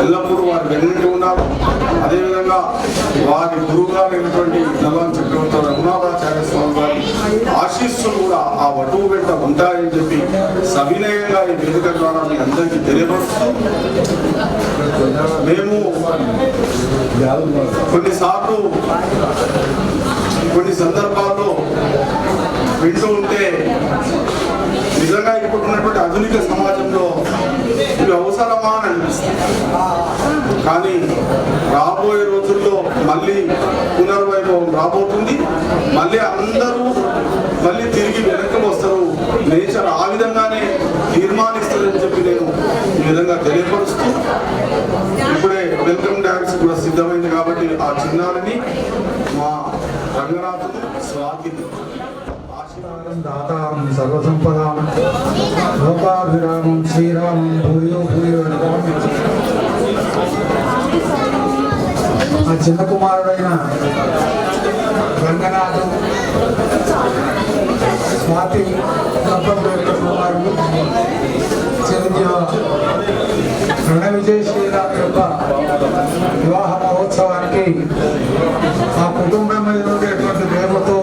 ఎల్లప్పుడూ వారి వెన్నంటి ఉన్నారు. అదేవిధంగా వారి గురువుగారు అయినటువంటి నల్లాన్ చక్రవర్తి రఘునాథాచార్య స్వామి వారి ఆశీస్సులు కూడా ఆ వటువు వెంట ఉంటాయని చెప్పి సవినయంగా ఈ వేదిక ద్వారా మీ అందరికీ తెలియపరుస్తూ, మేము కొన్నిసార్లు కొన్ని సందర్భాల్లో వింటూ ఉంటే నిజంగా ఇప్పుడు ఉన్నటువంటి ఆధునిక సమాజంలో ఇవి అవసరమా అని అనిపిస్తుంది. కానీ రాబోయే రోజుల్లో మళ్ళీ పునర్వైభవం రాబోతుంది. మళ్ళీ అందరూ మళ్ళీ తిరిగి వెనక్కి వస్తారు. నేచర్ ఆ విధంగానే తీర్మానిస్తుందని చెప్పి నేను ఈ విధంగా తెలియపరుస్తూ, ఇప్పుడే వెల్కమ్ డ్యాన్స్ కూడా సిద్ధమైంది కాబట్టి ఆ చిన్నారిని మా రంగనాథుడు స్వాతిని దాతారం సర్వసంపదాం లోకాభిరామం శ్రీరామం భూయో భూయో నమామి. ఆ చిన్న కుమారుడైన రంగనాథు స్వాతి దంపతుల యొక్క కుమారుడు చిరంజీవ రణ విజయ్ శ్రీరామ్ యొక్క వివాహ మహోత్సవానికి ఆ కుటుంబం మీద ఉండేటువంటి ప్రేమతో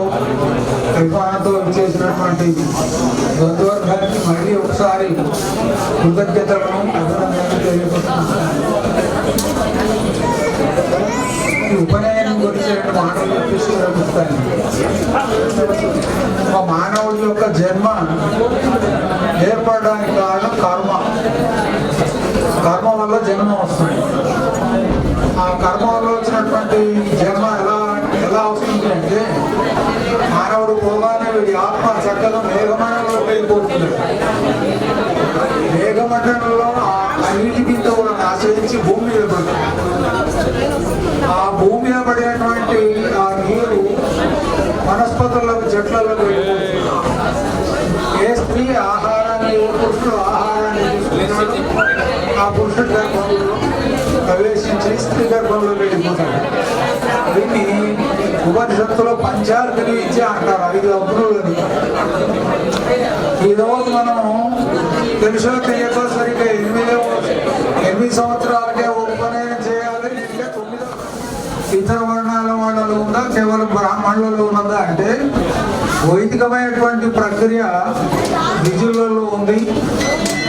అభిమానంతో చేసినటువంటి బంధువర్గానికి మళ్ళీ ఒకసారి కృతజ్ఞతలను అభినందనలు తెలియజేస్తున్నాను. ఈ ఉపనయనం గురించి రెండు మాటలు చెప్పేసి విరమిస్తాను. ఒక మానవుడి యొక్క జన్మ ఏర్పడడానికి కారణం కర్మ. కర్మ వల్ల జన్మ వస్తుంది. ఆ కర్మ వల్ల వచ్చినటువంటి జన్మ ఎలా వస్తుంది అంటే మానవుడు పోగానే వీడి ఆత్మ చక్కగా మేఘమండలంలో వెళ్ళిపోతుంది. మేఘమండలంలో ఆ నీటి కింద కూడా ఆశ్రయించి భూమి మీద పడుతుంది. ఆ భూమి మీద పడేటువంటి ఆ నీరు వనస్పతులకు చెట్లకు వెళ్ళిపోతుంది. ఏ స్త్రీ ఆహారాన్ని పురుషుడు ఆహారాన్ని తీసుకుని ఆ పురుషుడి గర్భంలో ప్రవేశించి స్త్రీ గర్భంలో వెళ్ళిపోతాడు. దీన్ని ఉపనిషత్తులో పంచాగ్ని విద్య అంటారు. 5 అగ్నులని. ఈరోజు మనము తెలుసో తెలియకో సరిగ్గా 8 సంవత్సరాలకే ఉపనయనం చేయాలి. ఇంకా 9 ఇతర వర్ణాల వాళ్ళలో ఉందా, కేవలం బ్రాహ్మణులలో ఉన్నదా అంటే వైదికమైనటువంటి ప్రక్రియ ద్విజులలో ఉంది.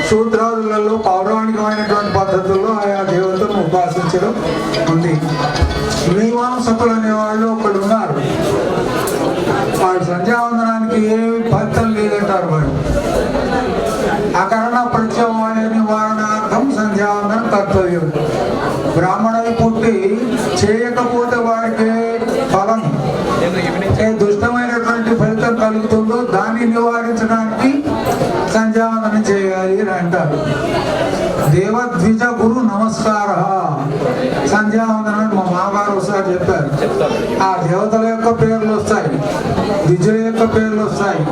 శూద్రాదులలో పౌరాణికమైనటువంటి పద్ధతుల్లో ఆయా దేవతలను ఉపాసించడం ఉంది. మీమాంసకులు అనేవాళ్ళు ఒకళ్ళు ఉన్నారు. వాడు సంధ్యావందనానికి ఏమి ఫలితం లేదంటారు. వాడు అకరణ ప్రత్యవాయ నివారణార్థం సంధ్యావందనం కర్తవ్యం. బ్రాహ్మణుని పుట్టి చేయకపోతే వాడికి ఫలం దుష్టమైనటువంటి ఫలితం కలుగుతుందో దాన్ని నివారించడానికి సంధ్యావందనం చేయాలి అని అంటారు. దేవద్విజ గురు నమస్కార సంధ్యావందనం మా మామగారు ఒకసారి చెప్పారు. ఆ దేవతల యొక్క పేర్లు వస్తాయి, ద్విజుల యొక్క పేర్లు వస్తాయి,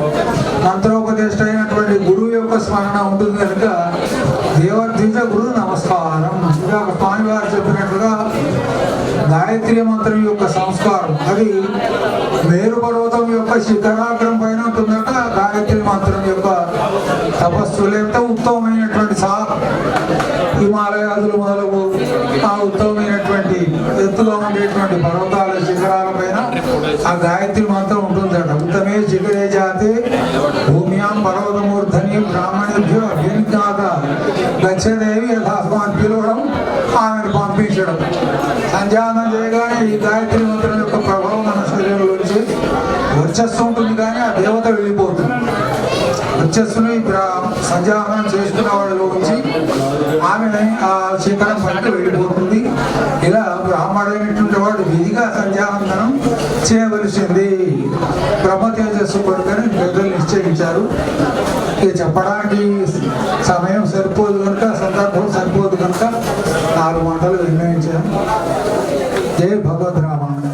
మంత్రోపదేశ అయినటువంటి గురువు యొక్క స్మరణ ఉంటుంది కనుక దేవద్విజ గురు నమస్కారం. ఇంకా స్వామి వారు చెప్పినట్లుగా గాయత్రి మంత్రం యొక్క సంస్కారం అది మేరు పర్వతం యొక్క శిఖరాగ్రం పైన ఉంటుందట. గాయత్రి మంత్రం యొక్క తపస్సు లేకపోతే ఉత్తమమైనటువంటి హిమాలయాదులు మొదలగు ఆ ఉత్తమమైనటువంటి ఎత్తులో ఉండేటువంటి పర్వతాల శిఖరాల పైన ఆ గాయత్రి మంత్రం ఉంటుందట. ఉత్తమే శిఖరే జాతి భూమ్యాం పర్వతమూర్ధని బ్రాహ్మణేభ్యో అభ్యనిజ్ఞాత గచ్చదేవి యథాస్మాన్ పిలవడం, ఆమెను పంపించడం. సంధ్యానం చేయగానే ఈ గాయత్రి మంత్రం యొక్క ప్రభావం మన శరీరంలోంచి వచ్చేస్తూ ఉంటుంది. కానీ ఆ దేవత వెళ్ళిపోతుంది. వచ్చేస్తున్న సంధ్యావనం చేసుకున్న వాళ్ళలో నుంచి ఆమె ఆ శిఖరం పైకి వెళ్ళిపోతుంది. ఇలా బ్రాహ్మణుడైనటువంటి వాడు విధిగా సంధ్యావందనం చేయవలసింది. బ్రహ్మ తేజస్సు కొడుకని పెద్దలు నిశ్చయించారు. ఇక చెప్పడానికి సమయం సరిపోదు కనుక, సందర్భం సరిపోదు కనుక 4 మాటలు నిర్ణయించాను. జై భగవద్ రామాయణ.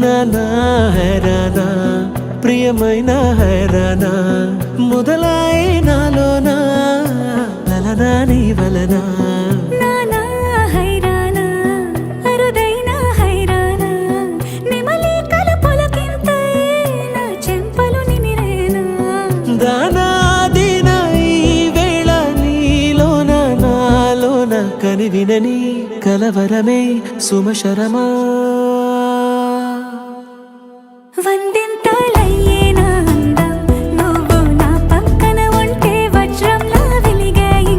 నానా హైరానా ప్రియమైన హైరానా మొదలాయి నాలోనా లలనా నీ వలనా. నానా హైరానా అరుదైన హైరానా నిమలి కలుపులకింతై నా చెంపలు నిమిరేనా. దానా దినా ఈ వేళ నీలోన నాలోన కనివినని కలవరమే సుమశరమా. వందింతలయ్యేనా అందం నువ్వు నా పక్కన ఉంటే వజ్రంలా వెలిగాయి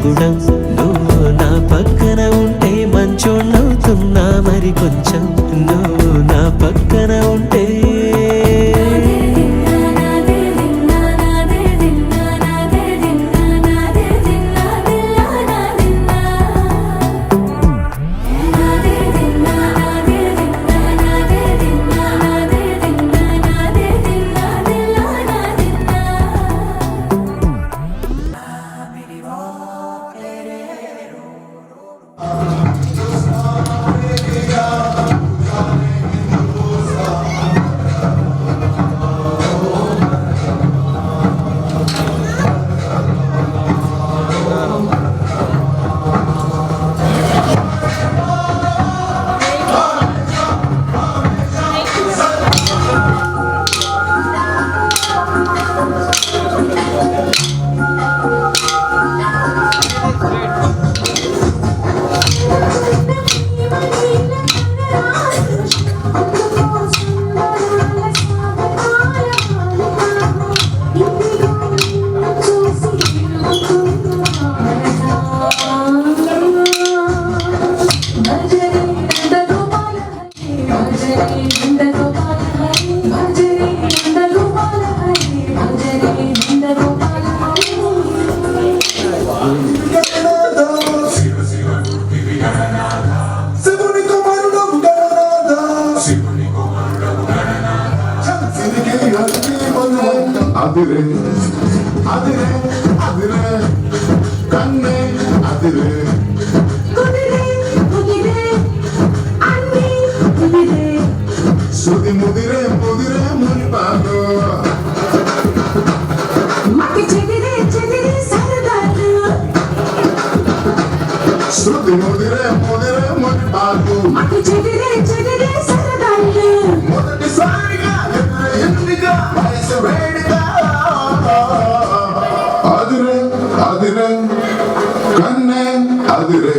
సుగుణం నువ్వు నా పక్కన ఉంటే మంచోళ్ళవుతున్నా మరి కొంచెం నువ్వు నా పక్కన ఉంటే అదిరే అదిరే అదిరే కన్నే అదిరే శృతి ముదిరే ముదిరే మునిపాదు శృతి ముదిరే ముదిరే మునిపాదు మొదటిసారిగా ఎదురుగా వయసు వేడిగా అదిరే అదిరే కన్నే అదిరే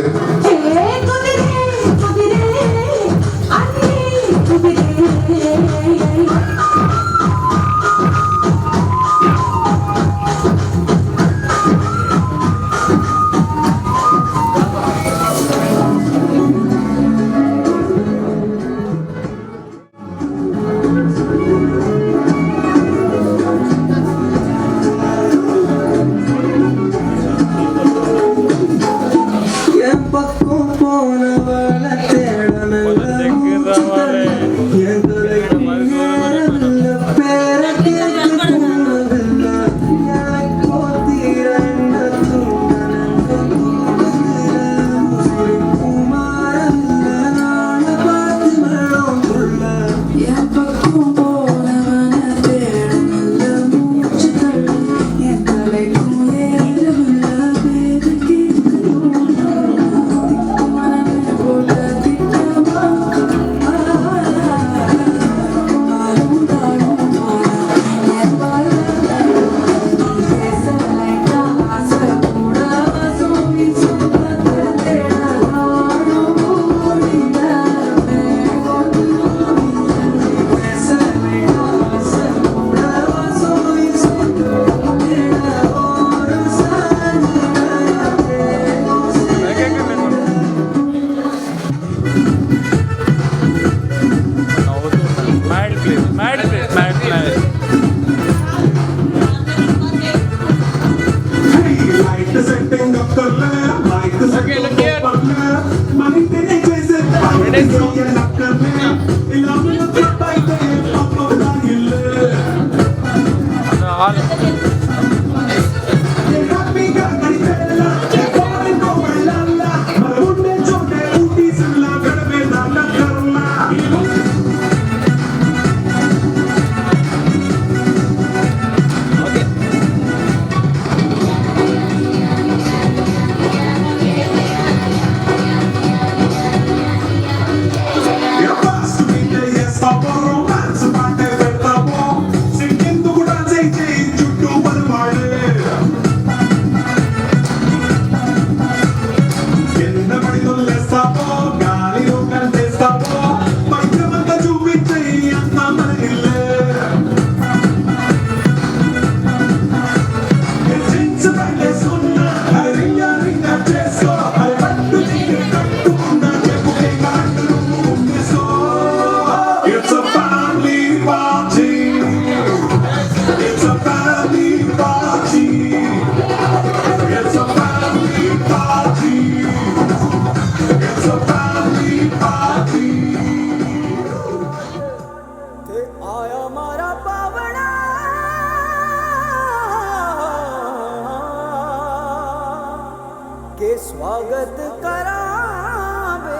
स्वागत करावे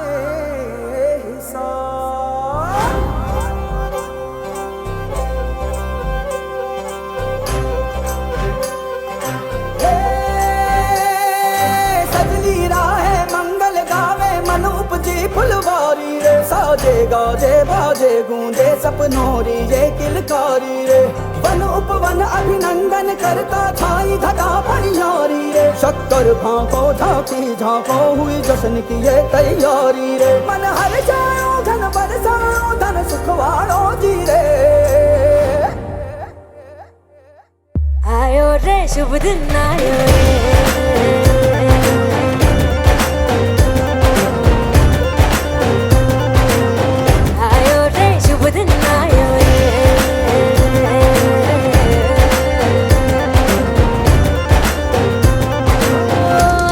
हिसाब। सजली राहे मंगल गावे मन उपजी फुलवारी रे, साजे गाजे बाजे गूंजे सपनोरी ये किलकारी रे, वन उपवन अभिनंदन करता छाई घटा भरियारी रे, शक्कर भांको झांकी झांको हुई जश्न की ये तैयारी रे, मन हर जाओ धन बरसाओ धन सुखवाड़ो जी रे। आयो रे शुभ दिन आयो रे, आयो रे शुभ दिन आयो रे,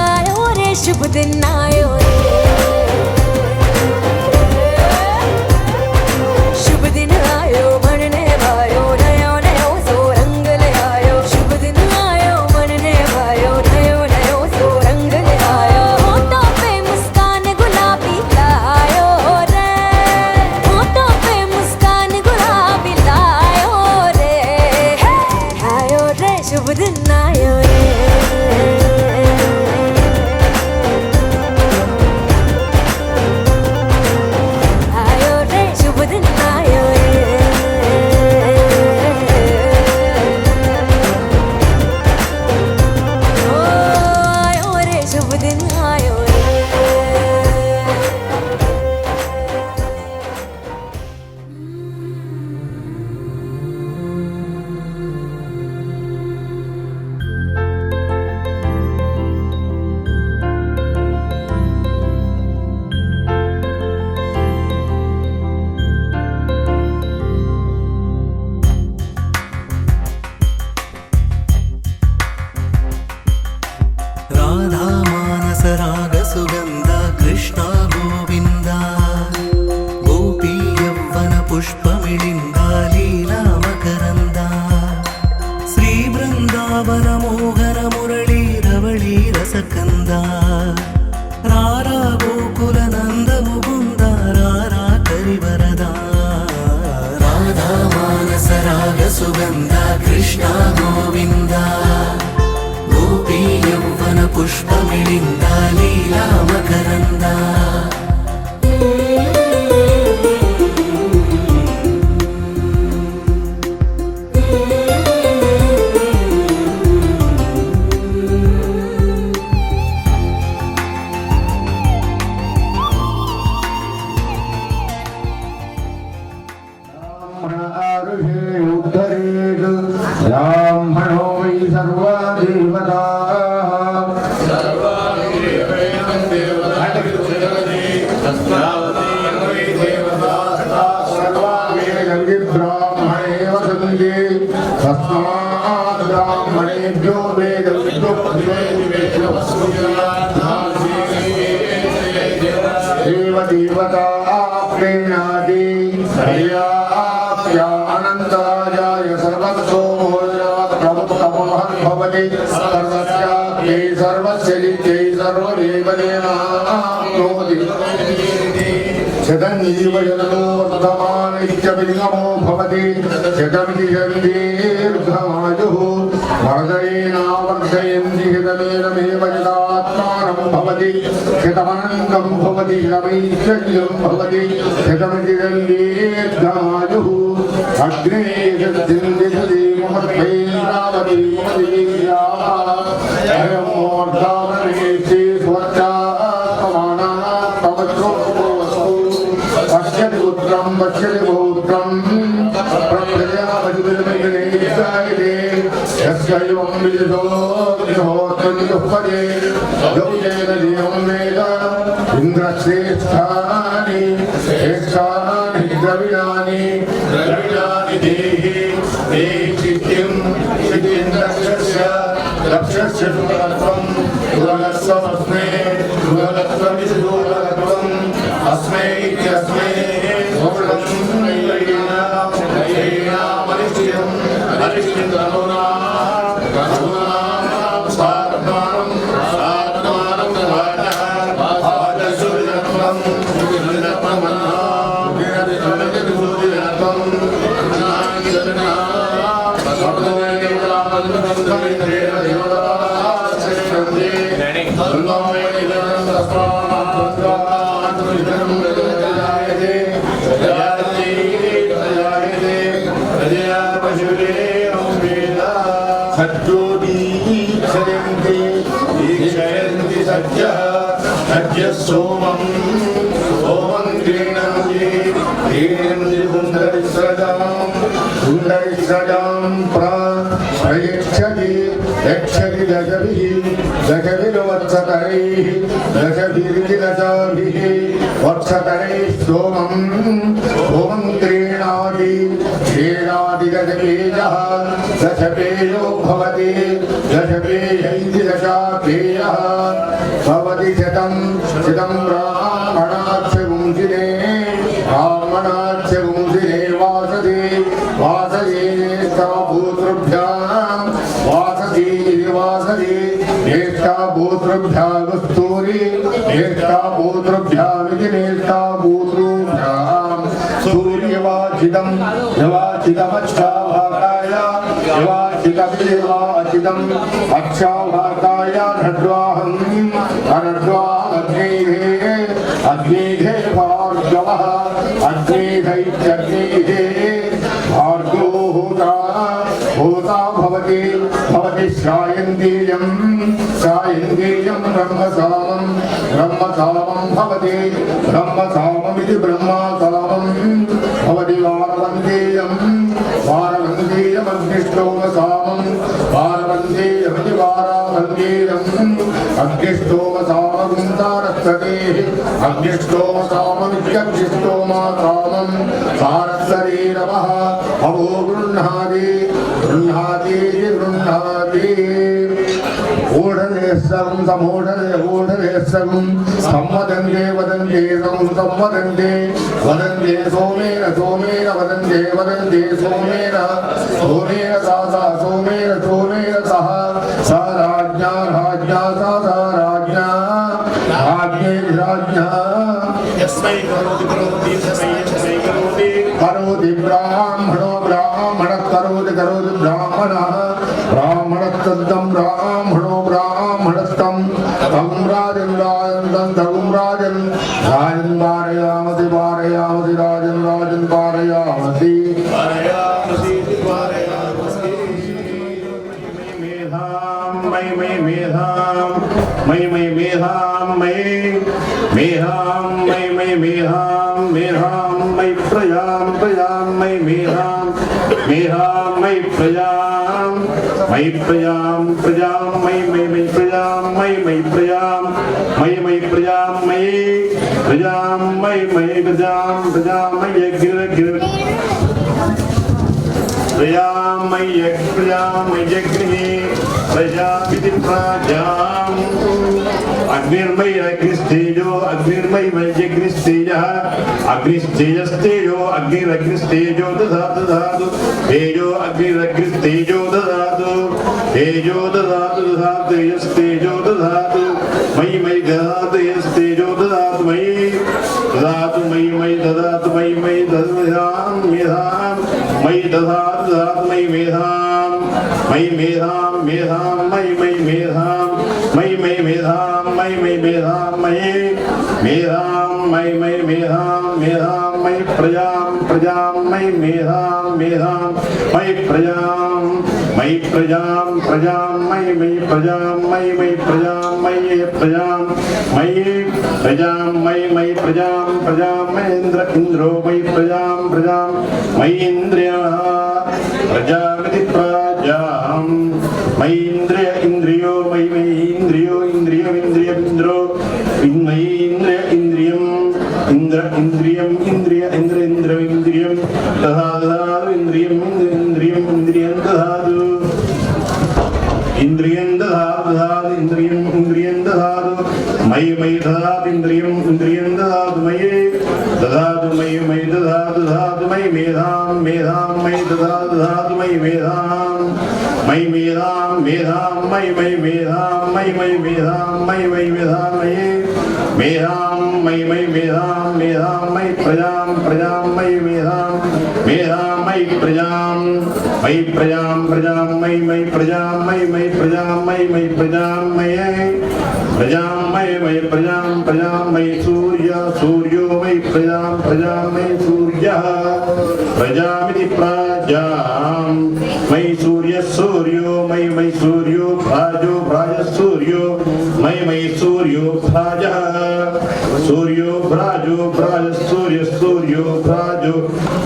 आयो रे शुभ दिन आयो रे, शुभ दिन आयो बनने भायो नयो नयो सो रंग ले आयो, शुभ दिन आयो बनने भायो नयो नयो सो रंग ले आयो, होठों पे मुस्कान गुलाबी लायो रे, होठों पे मुस्कान गुलाबी लायो रे, आयो रे शुभ दिन आयो रे, आयो रे शुभ दिन आयो रे, ओ आयो रे शुभ दिन आयो रे। राधा मानस राग सुगंध कृष्ण गोविंद गोपी यौवन पुष्पमिलिंद लीला मकरंद श्री वृंदावन मोहन मुरली रवळी रसकंद रारा गोकुल नंद मुकुंद रारा करिवरदा राधा मानस राग सुगंध कृष्ण गोविंद गोपी यौवन पुष्पमिलिंद लीला मकरंद ब्राह्मणो वै सर्वा देवता ब्राह्मणे वसन्ति तस्मात् ब्राह्मणेभ्यो वेदविदो देव देवता प्रेणादि आनंदाय सर्वतो भवति सर्वस्याप्यै सर्वस्य नित्यै सर्वदेवदेवाप्नोति शतं जीवजनो वर्धमानित्यभिलिङ्गमो भवति शतमिति दीर्घमायुः वर्धयेनावर्धयन्ति शतमेनमेव यदात्मानं भवति शतमनन्तं भवति शतमैश्वर्यं भवति शतमिति दीर्घमायुः अग्ने सिद्धिं महत्वैरावती मदीया अयं मूर्धावनेति स्वच्चात्माना पवित्रो पश्यति पुत्रं पश्यति पौत्रं प्रत्ययावतिर्मिलनेशायते यस्यैवं विदितो विहोत्रमिदुपदे यौजेन देवं वेद इन्द्रश्रेष्ठानि श्रेष्ठानि द्रविणानि द्रविणानि देहि देहित्यं सिद्धिन्द्रस्य लक्ष्यस्य सुखत्वं दुर्लभस्वमस्मै दुर्लभस्वमिति दुर्लभत्वम् अस्मै इत्यस्मै दुर्लभं नैवेनामनिश्चितं अनिश्चितं सोमं ओमं क्रीणन्ति क्रीणन्ति सुन्दरिस्रजां प्रयच्छति यच्छति दशभिः दशभिर्वत्सकरैः दशभिर्दशाभिः वत्सकरैः सोमं क्रीणाति क्रीणाति दशपेयः दशपेयो भवति दशपेयैः दशापेयः भवति शतं ब्राह्मणाक्षगुंसिने वासदे भूतृभ्यां वासदे नेष्टा भूतृभ्या वस्तूरि नेष्टा भूतृभ्यामिति नेष्टा भूतृभ्यां सूर्यवाचितं यवाचितमच्छाभागाय यवाचितमिदेवाचितम् अक्षाभागाय नड्वाहम् अग्नेः भार्गवः अग्नेधैत्यग्नेः भार्गो होता भवति सायन्तीयं ब्रह्मसामं भवति ब्रह्मसाममिति ब्रह्मसामं भवति वारवन्देयमग्निष्टोमसामं वारवन्देयमिति वारावन्देयम् अग्निष्टोमसामं सारस्वतेः अग्निष्टोमसाममित्यग्निष्टोमसामं सारस्वतीरवः अवो गृह्णाति ऊढनेस्सं समूढनेस्सं संवदन्ते वदन्ते सोमेन वदन्ते सोमेन सह सा राज्ञा यस्मै करोति ब्राह्मणो ब्राह्मणः करोति ब्राह्मणः ब्राह्मणस्तद्धं ब्राह्मणो ब्राह्मणस्तं तं राजन् पारयामति राजन् पारयामति अग्निर्मय अग्निस्तेजो अग्निस्तेजस्तेजो अग्निरग्निस्तेजो दधातु तेजो अग्निरग्निस्तेजो दधातु तेजो दधातु तेजस्तेजो दधातु मयि दधातु यस्तेजो दधातु मयि दधातु मयि दधातु मयि दधाम मेधाम मयि दधातु मयि मेधाम मयि मेधाम मयि मेधाम मयि मेधाम मयि मेधाम मयि मेधाम मयि प्रजाम मयि मेधाम मयि प्रजाम मयि प्रजाम मयि प्रजाम मयि प्रजाम मयि प्रजाम इंद्रो मयि प्रजाम मयि इंद्रियः प्रजामिति प्रजाम मयि इंद्रियो मयि इंद्रियो इंद्रो मयि इंद्रियम इंद्रियम दधातु इंद्रियम दधातु इंद्रियं दधातु मयि दधातु इंद्रियं दधातु मयि दधातु मयि दधातु मयि मेधाम मयि दधातु मयि मेधाम मयि मेधाम मयि मेधाम मयि मेधाम मयि मेधाम मयि मेधाम मयि मयि मेधां मेधां मयि प्रजां प्रजां मयि मेधां मेधां मयि प्रजां मयि प्रजां प्रजां मयि मयि प्रजां मयि मयि प्रजां मयि मयि प्रजां मयि प्रजां मयि मयि प्रजां प्रजां मयि सूर्य सूर्यो मयि प्रजां प्रजां मयि सूर्यः प्रजामिति प्रजां मयि सूर्य सूर्यो मयि मयि सूर्यो भाजो भाज सूर्यो मयि मयि सूर्यो भाजः सूर्यो भ्राजो भ्राज सूर्य सूर्यो भ्राजो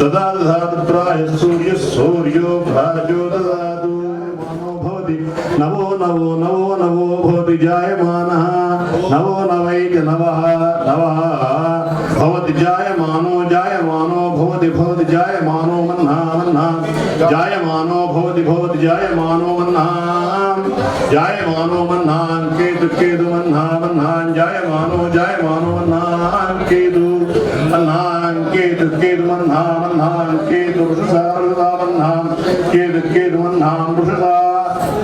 ददातु भ्राज सूर्य सूर्यो भ्राजो ददातु नवो नवो नवो नवो भवति जायमानः नवो नवैति नवः नवः भवति जायमानो जायमानो भवति भवति जायमानो मन्नः मन्नः जायमानो भवति भवति जायमानो मन्नः जायमानो मन्नः केतु केतु मन्नः मन्नः जायमानो जायमानो मन्नः केतु मन्नः केतु केतु मन्नः मन्नः केतु वृषसा मन्नः केतु केतु मन्नः वृषसा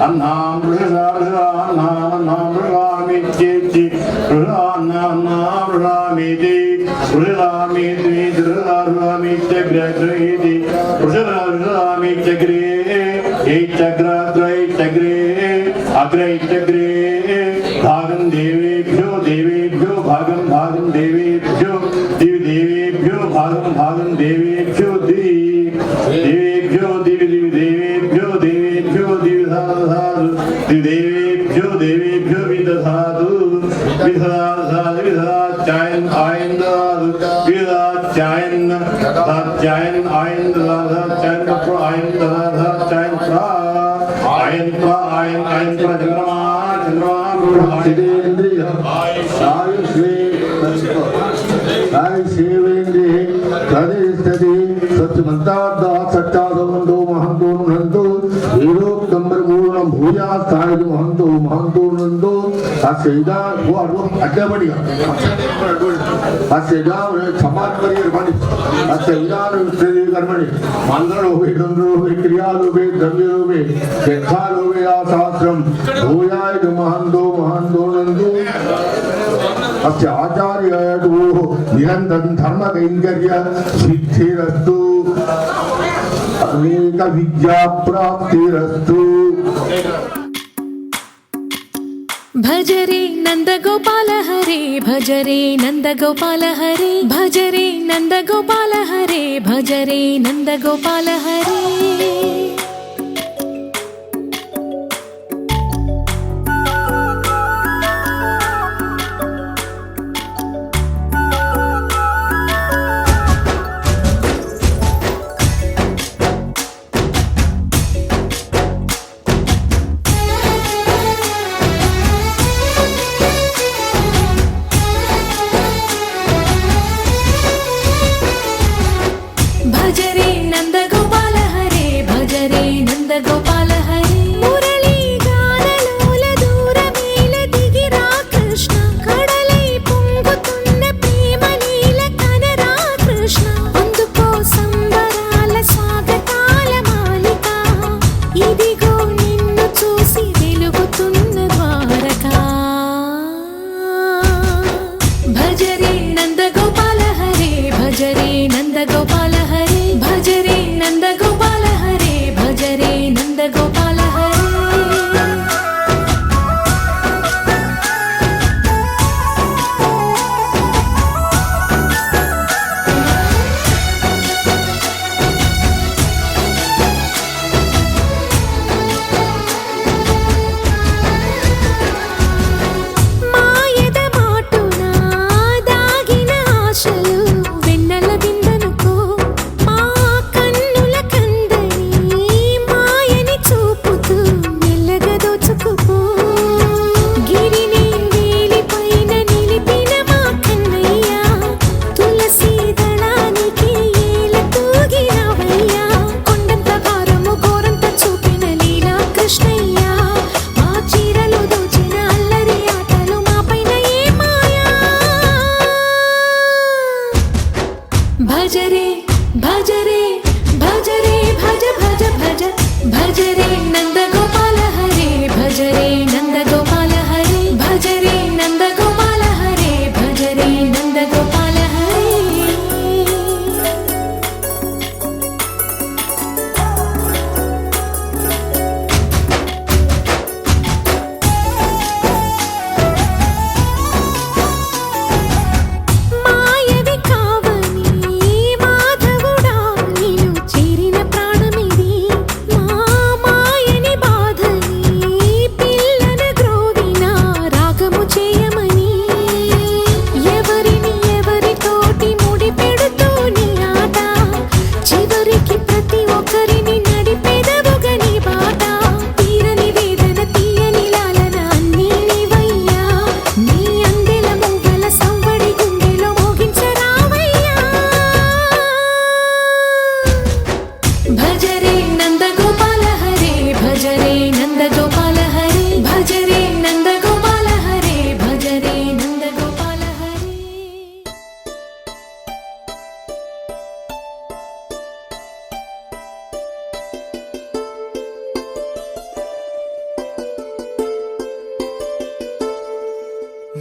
अन्नां वृषसा वृषसा अन्नां वृषामित्येति वृषान्नां वृषामिति वृषामिति वृषामित्यग्रेति वृषामित्यग्रे ऐत्यग्रे अग्रैत्यग्रे भागं देवेभ्यो देवेभ्यो भागं भागं देवेभ्यो देवेभ्यो भागं भागं देवेभ्यो देवेभ्यो देवेभ्यो देवेभ्यो देवेभ्यो देवेभ्यो विदधातु विदधातु विदधाचायन आयन विदधाचायन दाचायन आयन दाचायन प्र आयन दाचायन प्र आयन प्र आयन आयन प्र चंद्रमा चंद्रमा सिद्धेंद्रिय आयुष्वे सेवेंद्रिय तदेस्तदे सत्यमंताद्दा सत्तादवंदो महंतो नंदो ఏరోక్తంబర పూర్ణం భూయా స్థాయి మహంతో మహంతో నందో అసేదా అడ్డబడి అసేదా సమాజ్ కర్మణి అసేదాన కర్మణి మంగళోపే దండోపే క్రియాలోపే ద్రవ్యలోపే యథాలోపే ఆ శాస్త్రం భూయాయ మహంతో మహంతో నందో అస్య ఆచార్యో నిరంతరం ధర్మ కైంకర్య సిద్ధిరస్తు అనేక విద్యా ప్రాప్తిరస్తు భజరే నందగోపాల హరే భజరే నందగోపాల హరే భజరే నందగోపాల హరే భజరే నందగోపాల హరే భజరే నందగోపాల హరే భజరే నందగోపాల హరే మురళీ గానలోల దూరమేల దిగిరా కృష్ణ కడలై పొంగుతున్న ప్రేమ నీల కనరా కృష్ణ అందుకో సంబరాల స్వాగతాల మాలిక ఇదిగో నిన్ను చూసి వెలుగుతున్న ద్వారకా భజరే నందగోపాల హరే భజరే నందగోపాల హరే భజరే నందగోపాల హరే భజరే నందగోపాల హరే మాయద మాటున దాగిన ఆశలు వెన్నెల బిందనుకో మా కన్నుల కందని మాయని చూపు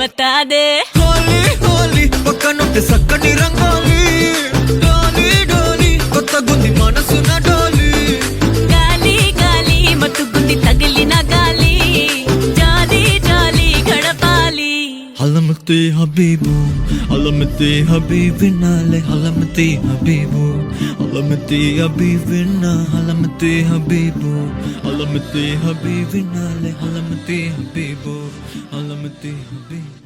बता दे హోలీ హోలీ పక్కనుంటే సక్కని రంగోలి డోలి డోలి కొత్త గుంది మనసున డోలి గాలి గాలి మత్తుగుంది తగిలిన గాలి జాలి జాలి గడపాలి హలమతి హబీబు హలమతి హబీబినాలే హలమతి హబీబు హలమతి హబీబినా హలమతి హబీబు హలమతి హబీబినాలే హలమతి హబీబు హలమతి హబీబు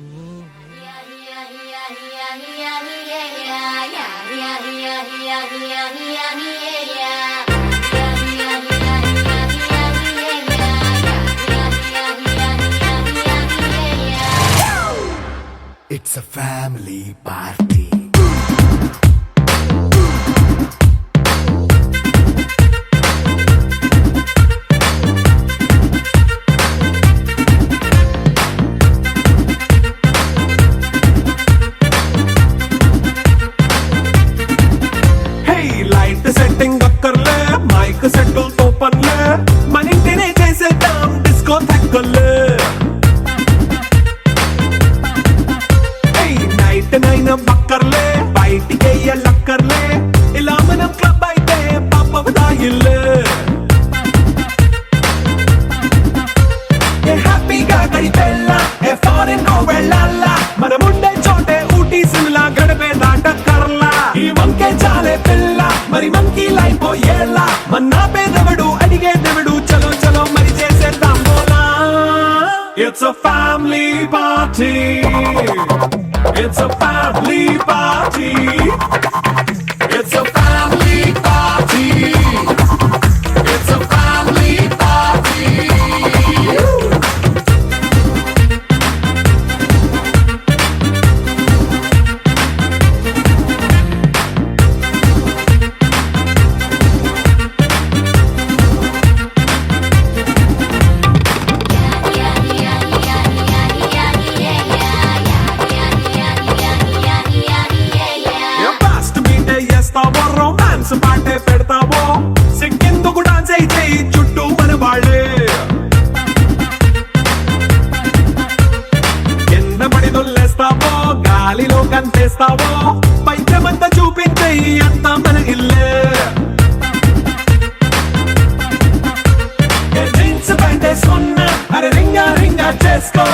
It's a family party. Hey, light setting అక్కర్లే మైక్ సెట్టుల్ తో పనిలే మన ఇంటినే చేసేద్దాం డిస్కో థక్కర్లే నైట్ నైన్ బక్కర్లే బయటికి లక్కర్లే ఇలా మనం క్లబ్ అయితే పాపదాయిల్లే హ్యాపీగా గడిపెళ్ళ ఫారెన్ వెళ్ళాల మనం ఉండే చోటే ఊటీ సిమ్లా గడిపే దాటక్కర్లా ఈ వంకే చాలే పిల్ల మరి మంకీ లైఫ్ ఏళ్ళ మన్నా పేదవడు అడిగేదెవడు చలో చలో మరి చేసేద్దాం బోలా it's a family party. It's a family party. It's a family party. It's a family party. Romance పాటే పెడతావో సిగ్గెందుకు డాన్స్ అయితే చుట్టూ మన వాళ్ళే కింద పడి దొల్లేస్తావో గాలిలో కంటేస్తావో పైచమంతా చూపించే అంతా మన ఇల్లే జీన్స్ ప్యాంట్ వేసుకున్నా అరే రింగా రింగా చేసుకో